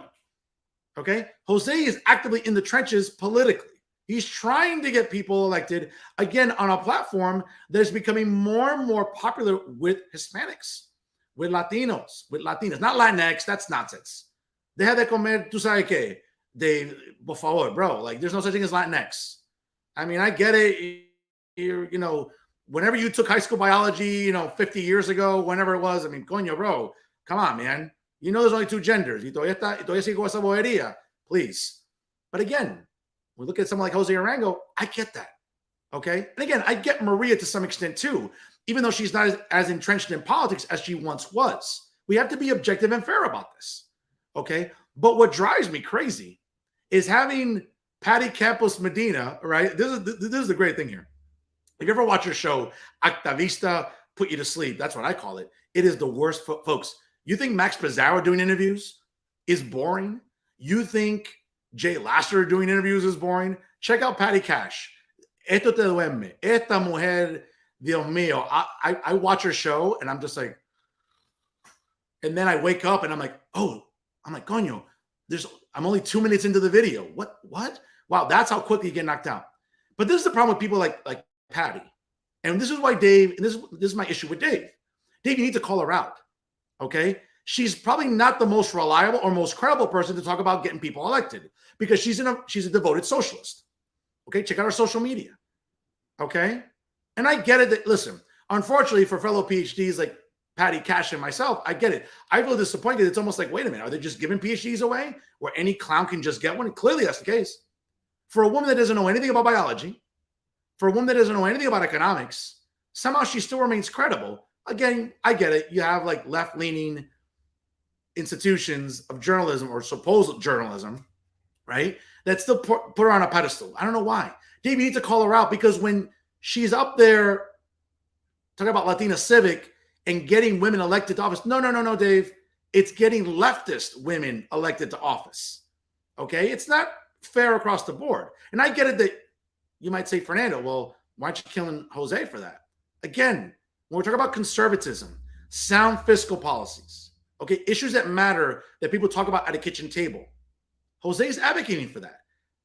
Okay? Jose is actively in the trenches politically. He's trying to get people elected, again, on a platform that is becoming more and more popular with Hispanics, with Latinos, with Latinas. Not Latinx, that's nonsense. Deja de comer, tú sabes qué, por favor, bro. Like, there's no such thing as Latinx. I mean, I get it. Whenever you took high school biology, 50 years ago, whenever it was, I mean, coño, bro, come on, man. You know there's only two genders. Y todavía sigo esa bobería, please. But again, we look at someone like Jose Arango, I get that, okay? And again, I get Maria to some extent too, even though she's not as entrenched in politics as she once was. We have to be objective and fair about this, okay? But what drives me crazy is having Patty Campos Medina, right? This is the great thing here. If you ever watch your show, Actavista Put You to Sleep, that's what I call it. It is the worst, folks. You think Max Pizarro doing interviews is boring? You think Jay Lasseter doing interviews is boring? Check out Patty Cash. Esto te duerme. Esta mujer, Dios mío. I watch her show and I'm just like, and then I wake up and I'm like, coño, I'm only 2 minutes into the video. What? Wow, that's how quickly you get knocked out. But this is the problem with people like Patty. And this is why Dave, and this is my issue with Dave. Dave, you need to call her out. Okay? She's probably not the most reliable or most credible person to talk about getting people elected because she's a devoted socialist. Okay? Check out her social media. Okay? And I get it that, listen, unfortunately for fellow PhDs like Patty Cash and myself, I get it. I feel disappointed. It's almost like, wait a minute, are they just giving PhDs away where any clown can just get one? And clearly that's the case. For a woman that doesn't know anything about biology, for a woman that doesn't know anything about economics, somehow she still remains credible. Again, I get it. You have like left-leaning institutions of journalism or supposed journalism, right? That still put her on a pedestal. I don't know why. Dave, you need to call her out because when she's up there talking about Latina Civic and getting women elected to office, no, Dave. It's getting leftist women elected to office. Okay? It's not fair across the board. And I get it that you might say, Fernando, well, why aren't you killing Jose for that? Again, when we're talking about conservatism, sound fiscal policies, okay, issues that matter that people talk about at a kitchen table, Jose's advocating for that.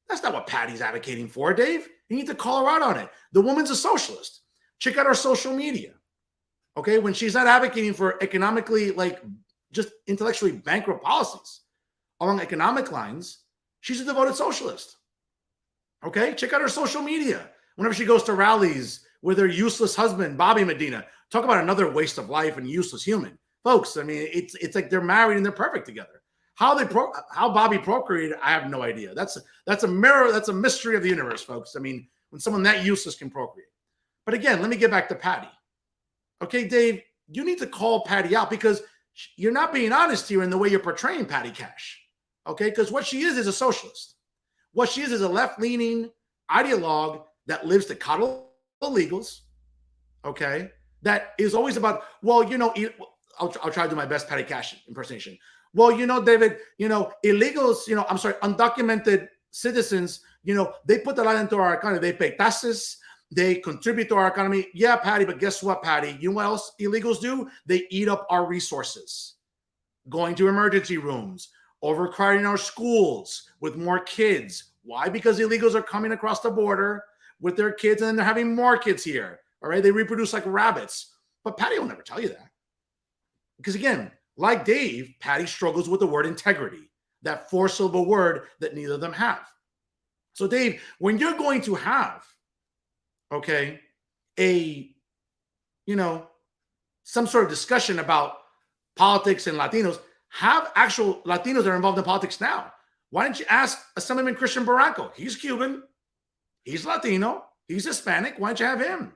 That's not what Patty's advocating for, Dave. You need to call her out on it. The woman's a socialist. Check out her social media. Okay, when she's not advocating for economically, like just intellectually bankrupt policies along economic lines, she's a devoted socialist. Okay, check out her social media. Whenever she goes to rallies with her useless husband, Bobby Medina, talk about another waste of life and useless human. Folks, I mean, it's like they're married and they're perfect together. How Bobby procreated, I have no idea. That's a mirror. That's a mystery of the universe, folks. I mean, when someone that useless can procreate. But again, let me get back to Patty. Okay, Dave, you need to call Patty out because you're not being honest here in the way you're portraying Patty Cash. Okay, because what she is a socialist. What she is a left-leaning ideologue that lives to coddle illegals. Okay, that is always about, well, I'll try to do my best Patty Cash impersonation. Well, David, illegals, undocumented citizens, they put a lot into our economy. They pay taxes. They contribute to our economy. Yeah, Patty, but guess what, Patty? You know what else illegals do? They eat up our resources. Going to emergency rooms, overcrowding our schools with more kids. Why? Because illegals are coming across the border with their kids and then they're having more kids here. All right. They reproduce like rabbits. But Patty will never tell you that. Because again, like Dave, Patty struggles with the word integrity, that 4-syllable word that neither of them have. So Dave, when you're going to have, okay, some sort of discussion about politics and Latinos, have actual Latinos that are involved in politics now. Why don't you ask Assemblyman Christian Barranco? He's Cuban. He's Latino. He's Hispanic. Why don't you have him?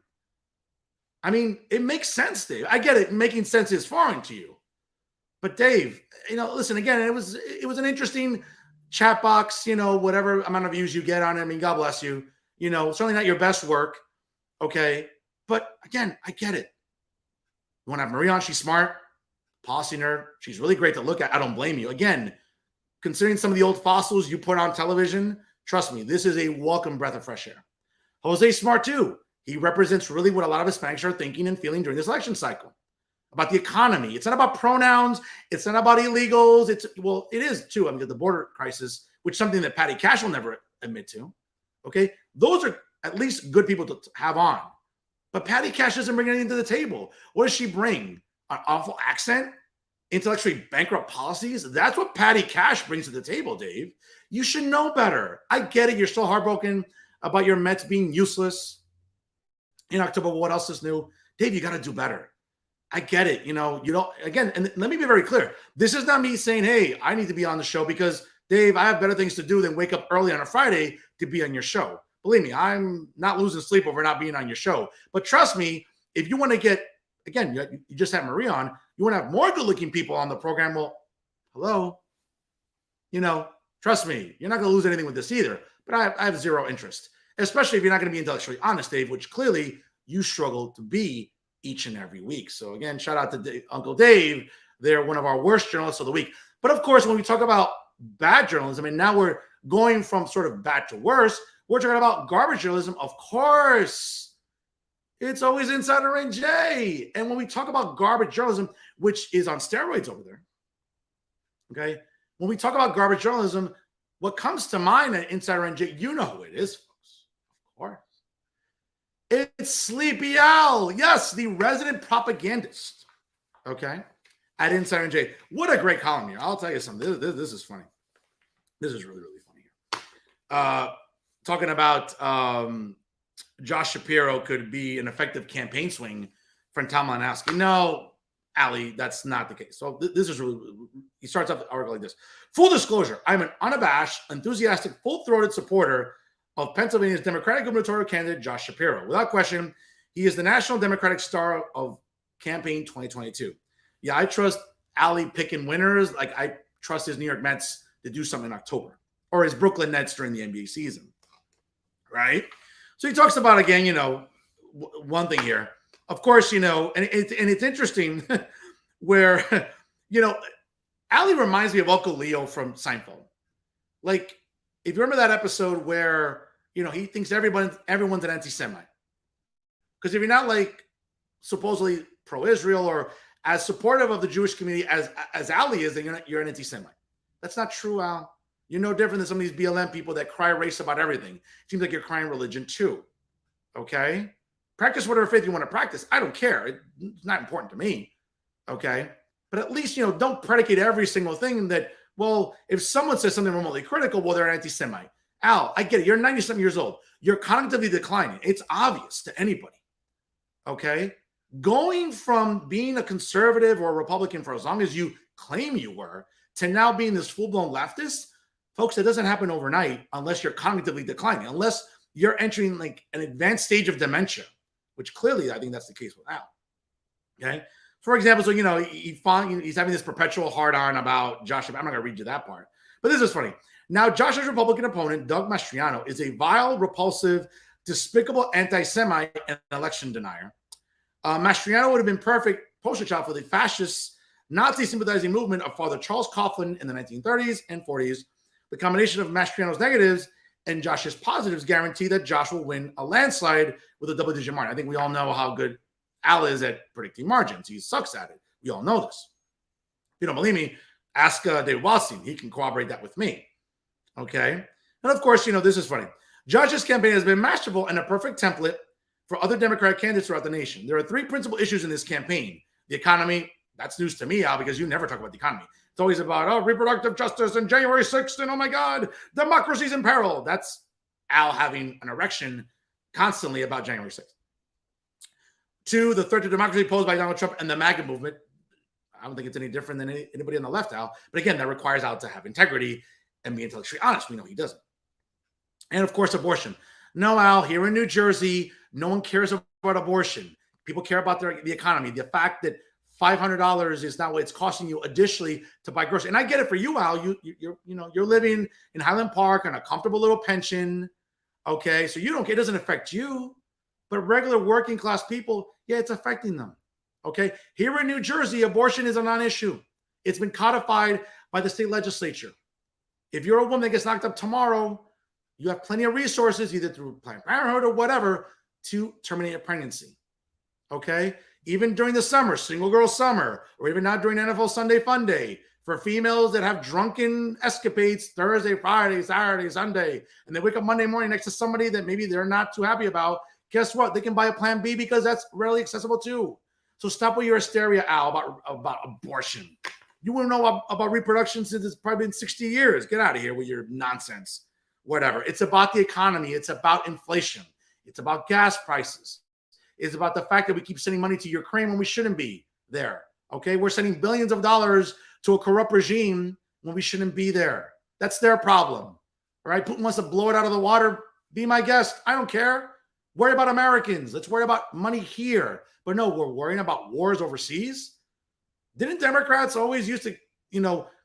I mean, it makes sense, Dave. I get it. Making sense is foreign to you. But Dave, listen, again, it was an interesting chat box, whatever amount of views you get on it. I mean, God bless you. Certainly not your best work. Okay. But again, I get it. You want to have Maria on? She's smart. policy nerd. She's really great to look at. I don't blame you. Again, considering some of the old fossils you put on television, trust me, this is a welcome breath of fresh air. Jose's smart too. He represents really what a lot of Hispanics are thinking and feeling during this election cycle about the economy. It's not about pronouns. It's not about illegals. It is too. I mean, the border crisis, which is something that Patty Cash will never admit to. Okay. Those are at least good people to have on. But Patty Cash doesn't bring anything to the table. What does she bring? An awful accent? Intellectually bankrupt policies? That's what Patty Cash brings to the table, Dave. You should know better. I get it. You're still heartbroken about your Mets being useless in October. What else is new? Dave, you got to do better. I get it. You don't, again, and let me be very clear. This is not me saying, hey, I need to be on the show because, Dave, I have better things to do than wake up early on a Friday to be on your show. Believe me, I'm not losing sleep over not being on your show. But trust me, if you want to get, again, you just had Marie on, you want to have more good-looking people on the program, well, hello. Trust me, you're not going to lose anything with this either. But I have zero interest, especially if you're not going to be intellectually honest, Dave, which clearly you struggle to be each and every week. So again, shout out to Uncle Dave. They're one of our worst journalists of the week. But of course, when we talk about bad journalism, and now we're going from sort of bad to worse, we're talking about garbage journalism. Of course, it's always Insider NJ. And when we talk about garbage journalism, which is on steroids over there, okay? When we talk about garbage journalism, what comes to mind at Insider NJ, you know who it is, folks. Of course. It's Sleepy Al. Yes, the resident propagandist, okay, at Insider NJ. What a great column here. I'll tell you something. This is funny. This is really, really funny here. Talking about Josh Shapiro could be an effective campaign swing for Tom Malinowski. No, Ali, that's not the case. So this is really, he starts off the article like this. Full disclosure, I'm an unabashed, enthusiastic, full-throated supporter of Pennsylvania's Democratic gubernatorial candidate, Josh Shapiro. Without question, he is the national Democratic star of campaign 2022. Yeah, I trust Ali picking winners. Like I trust his New York Mets to do something in October, or his Brooklyn Nets during the NBA season, right? So he talks about, again, one thing here. Of course, and it's interesting where, Ali reminds me of Uncle Leo from Seinfeld. Like, if you remember that episode where, he thinks everyone's an anti-Semite. Because if you're not like supposedly pro-Israel or as supportive of the Jewish community as Ali is, then you're an anti-Semite. That's not true, Al. You're no different than some of these BLM people that cry race about everything. It seems like you're crying religion too. Okay? Practice whatever faith you want to practice. I don't care. It's not important to me. Okay? But at least, don't predicate every single thing that, well, if someone says something remotely critical, well, they're anti-Semite. Al, I get it. You're 90-something years old. You're cognitively declining. It's obvious to anybody. Okay? Going from being a conservative or a Republican for as long as you claim you were to now being this full-blown leftist, folks, it doesn't happen overnight unless you're cognitively declining, unless you're entering like an advanced stage of dementia, which clearly I think that's the case with Al. Okay? For example, so, he's having this perpetual hard-on about Josh. I'm not going to read you that part, but this is funny. Now, Josh's Republican opponent, Doug Mastriano, is a vile, repulsive, despicable anti-Semite and election denier. Mastriano would have been perfect poster child for the fascist, Nazi-sympathizing movement of Father Charles Coughlin in the 1930s and 40s. The combination of Mastriano's negatives and Josh's positives guarantee that Josh will win a landslide with a double-digit margin. I think we all know how good Al is at predicting margins. He sucks at it. We all know this. If you don't believe me, ask David Wallstein. He can corroborate that with me. Okay? And of course, this is funny. Josh's campaign has been masterful and a perfect template for other Democratic candidates throughout the nation. There are three principal issues in this campaign. The economy, that's news to me, Al, because you never talk about the economy. It's always about, reproductive justice and January 6th, and oh my God, democracy's in peril. That's Al having an erection constantly about January 6th. 2, the threat to democracy posed by Donald Trump and the MAGA movement. I don't think it's any different than anybody on the left, Al. But again, that requires Al to have integrity and be intellectually honest. We know he doesn't. And of course, abortion. No, Al, here in New Jersey, no one cares about abortion. People care about the economy. The fact that $500 is not what it's costing you additionally to buy groceries. And I get it for you, Al. You're living in Highland Park on a comfortable little pension. Okay, so it doesn't affect you. But regular working class people, yeah, it's affecting them. Okay. Here in New Jersey, abortion is a non-issue. It's been codified by the state legislature. If you're a woman that gets knocked up tomorrow, you have plenty of resources, either through Planned Parenthood or whatever, to terminate a pregnancy. Okay. Even during the summer, single girl summer, or even now during NFL Sunday Fun Day, for females that have drunken escapades Thursday, Friday, Saturday, Sunday, and they wake up Monday morning next to somebody that maybe they're not too happy about, guess what? They can buy a Plan B because that's readily accessible too. So stop with your hysteria, Al, about abortion. You wouldn't know about reproduction since it's probably been 60 years. Get out of here with your nonsense. Whatever. It's about the economy. It's about inflation. It's about gas prices. It's about the fact that we keep sending money to Ukraine when we shouldn't be there. Okay? We're sending billions of dollars to a corrupt regime when we shouldn't be there. That's their problem. All right? Putin wants to blow it out of the water. Be my guest. I don't care. Worry about Americans. Let's worry about money here. But no, we're worrying about wars overseas. Didn't Democrats always used to,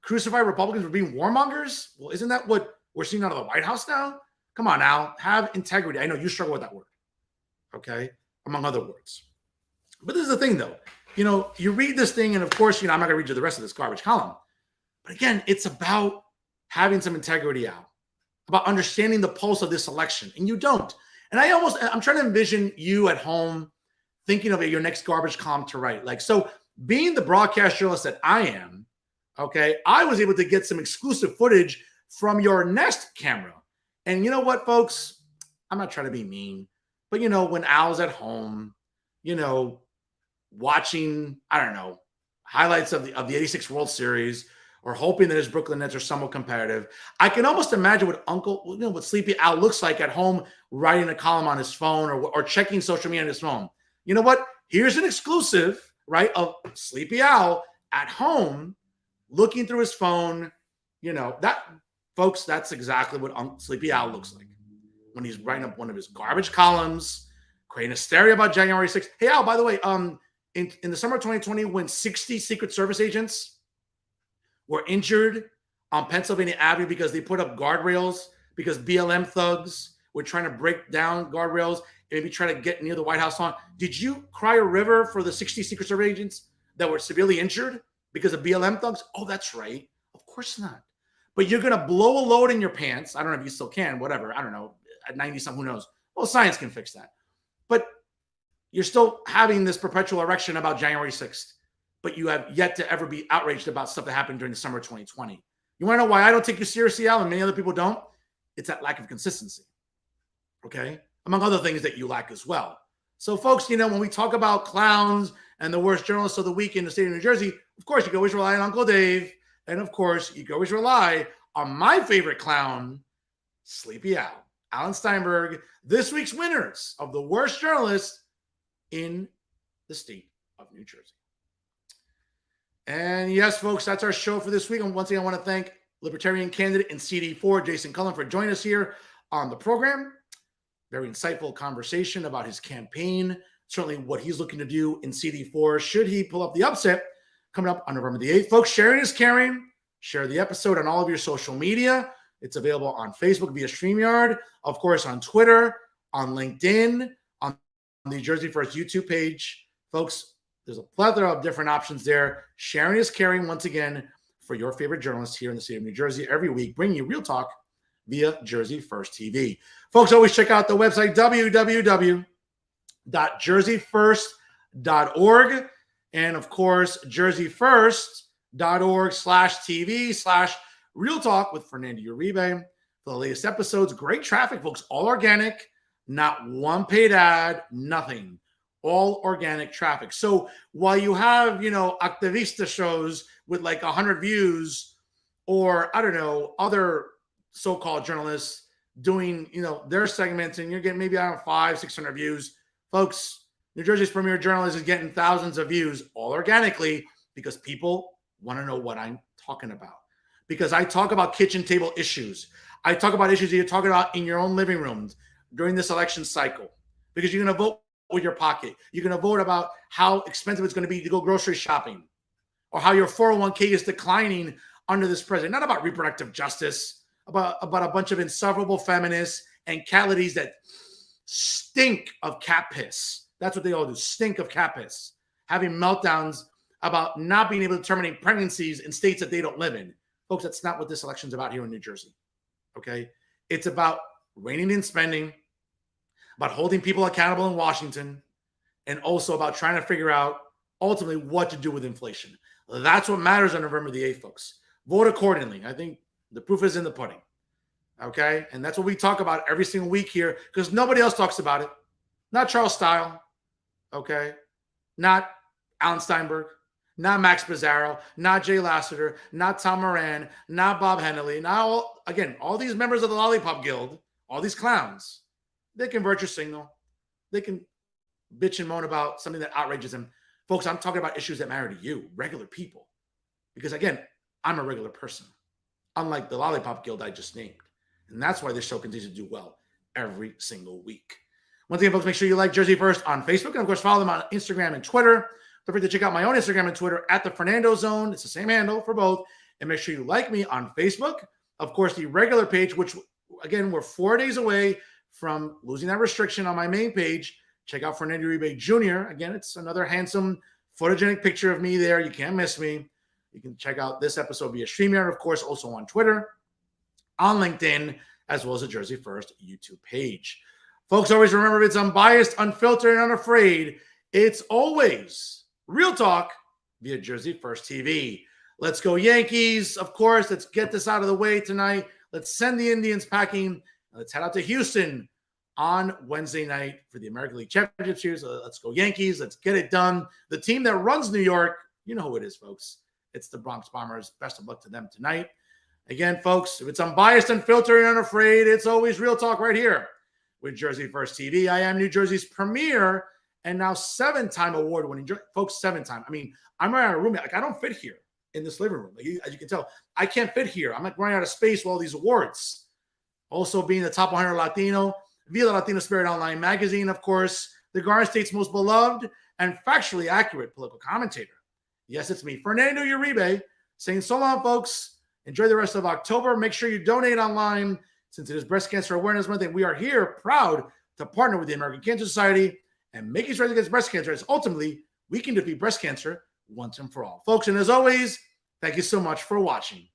crucify Republicans for being warmongers? Well, isn't that what we're seeing out of the White House now? Come on now, have integrity. I know you struggle with that word, okay, among other words. But this is the thing, though. You read this thing, and of course, I'm not going to read you the rest of this garbage column. But again, it's about having some integrity out, about understanding the pulse of this election, and you don't. And I'm trying to envision you at home thinking of your next garbage column to write. So being the broadcast journalist that I am, okay, I was able to get some exclusive footage from your Nest camera. And you know what, folks? I'm not trying to be mean, but when Al's at home, watching, I don't know, highlights of the 86 World Series, or hoping that his Brooklyn Nets are somewhat competitive, I can almost imagine what Sleepy Al looks like at home, writing a column on his phone or checking social media on his phone. You know what? Here's an exclusive, right, of Sleepy Al at home looking through his phone. That, folks, that's exactly what Sleepy Al looks like when he's writing up one of his garbage columns, creating hysteria about January 6th. Hey, Al, by the way, in the summer of 2020, when 60 Secret Service agents were injured on Pennsylvania Avenue because they put up guardrails, because BLM thugs were trying to break down guardrails, maybe try to get near the White House lawn. Did you cry a river for the 60 Secret Service agents that were severely injured because of BLM thugs? Oh, that's right. Of course not. But you're going to blow a load in your pants. I don't know if you still can, whatever. I don't know. At 90-something, who knows? Well, science can fix that. But you're still having this perpetual erection about January 6th. But you have yet to ever be outraged about stuff that happened during the summer of 2020. You want to know why I don't take you seriously, Al, and many other people don't? It's that lack of consistency. Okay? Among other things that you lack as well. So, folks, when we talk about clowns and the worst journalists of the week in the state of New Jersey, of course, you can always rely on Uncle Dave. And, of course, you can always rely on my favorite clown, Sleepy Al, Alan Steinberg, this week's winners of the worst journalists in the state of New Jersey. And yes, folks, that's our show for this week. And once again, I want to thank Libertarian candidate in CD4, Jason Cullen, for joining us here on the program. Very insightful conversation about his campaign, certainly what he's looking to do in CD4 should he pull up the upset coming up on November the 8th. Folks, sharing is caring. Share the episode on all of your social media. It's available on Facebook via StreamYard, of course, on Twitter, on LinkedIn, on the Jersey First YouTube page. Folks, there's a plethora of different options there. Sharing is caring, once again, for your favorite journalists here in the state of New Jersey every week, bringing you real talk via Jersey First TV. Folks, always check out the website, www.jerseyfirst.org. And, of course, jerseyfirst.org/TV/Real Talk with Fernando Uribe for the latest episodes. Great traffic, folks. All organic, not one paid ad, nothing. All organic traffic. So while you have, activista shows with like 100 views, or I don't know, other so-called journalists doing, their segments, and you're getting maybe, 500-600 views, folks, New Jersey's premier journalist is getting thousands of views, all organically, because people want to know what I'm talking about. Because I talk about kitchen table issues. I talk about issues that you're talking about in your own living rooms during this election cycle. Because you're going to vote with your pocket. You're going to vote about how expensive it's going to be to go grocery shopping, or how your 401k is declining under this president. Not about reproductive justice, about a bunch of insufferable feminists and cat ladies that stink of cat piss. That's what they all do, stink of cat piss. having meltdowns about not being able to terminate pregnancies in states that they don't live in. Folks, that's not what this election's about here in New Jersey. Okay? It's about reining in spending, about holding people accountable in Washington, and also about trying to figure out ultimately what to do with inflation. That's what matters on November the 8th, folks. Vote accordingly. I think the proof is in the pudding. Okay? And that's what we talk about every single week here because nobody else talks about it. Not Charles Stile. Okay? Not Alan Steinberg. Not Max Bizzarro. Not Jay Lassiter. Not Tom Moran. Not Bob Hennelly. Not all these members of the Lollipop Guild, all these clowns, they can virtue signal. They can bitch and moan about something that outrages them. Folks, I'm talking about issues that matter to you, regular people. Because again, I'm a regular person, unlike the Lollipop Guild I just named. And that's why this show continues to do well every single week. Once again, folks, make sure you like Jersey First on Facebook. And of course, follow them on Instagram and Twitter. Don't forget to check out my own Instagram and Twitter at the Fernando Zone. It's the same handle for both. And make sure you like me on Facebook. Of course, the regular page, which again, we're 4 days away from losing that restriction on my main page. Check out Fernando Uribe Jr. Again, it's another handsome photogenic picture of me there. You can't miss me. You can check out this episode via StreamYard, of course, also on Twitter, on LinkedIn, as well as the Jersey First YouTube page. Folks, always remember, it's unbiased, unfiltered, and unafraid. It's always real talk via Jersey First TV. Let's go Yankees. Of course, let's get this out of the way tonight. Let's send the Indians packing. Let's head out to Houston on Wednesday night for the American League Championship Series. Let's go Yankees. Let's get it done. The team that runs New York, you know who it is, folks. It's the Bronx Bombers. Best of luck to them tonight. Again, folks, if it's unbiased, unfiltered, and unafraid, it's always real talk right here with Jersey First TV. I am New Jersey's premier and now 7-time award-winning. Folks, 7-time. I mean, I'm running out of room. Like, I don't fit here in this living room. Like, as you can tell, I can't fit here. I'm like running out of space with all these awards. Also being the top 100 Latino via the Latino Spirit online magazine, of course, the Garden State's most beloved and factually accurate political commentator. Yes, it's me, Fernando Uribe, saying so long, folks. Enjoy the rest of October. Make sure you donate online since it is Breast Cancer Awareness Month. And we are here proud to partner with the American Cancer Society and making sure against breast cancer is ultimately we can defeat breast cancer once and for all. Folks, and as always, thank you so much for watching.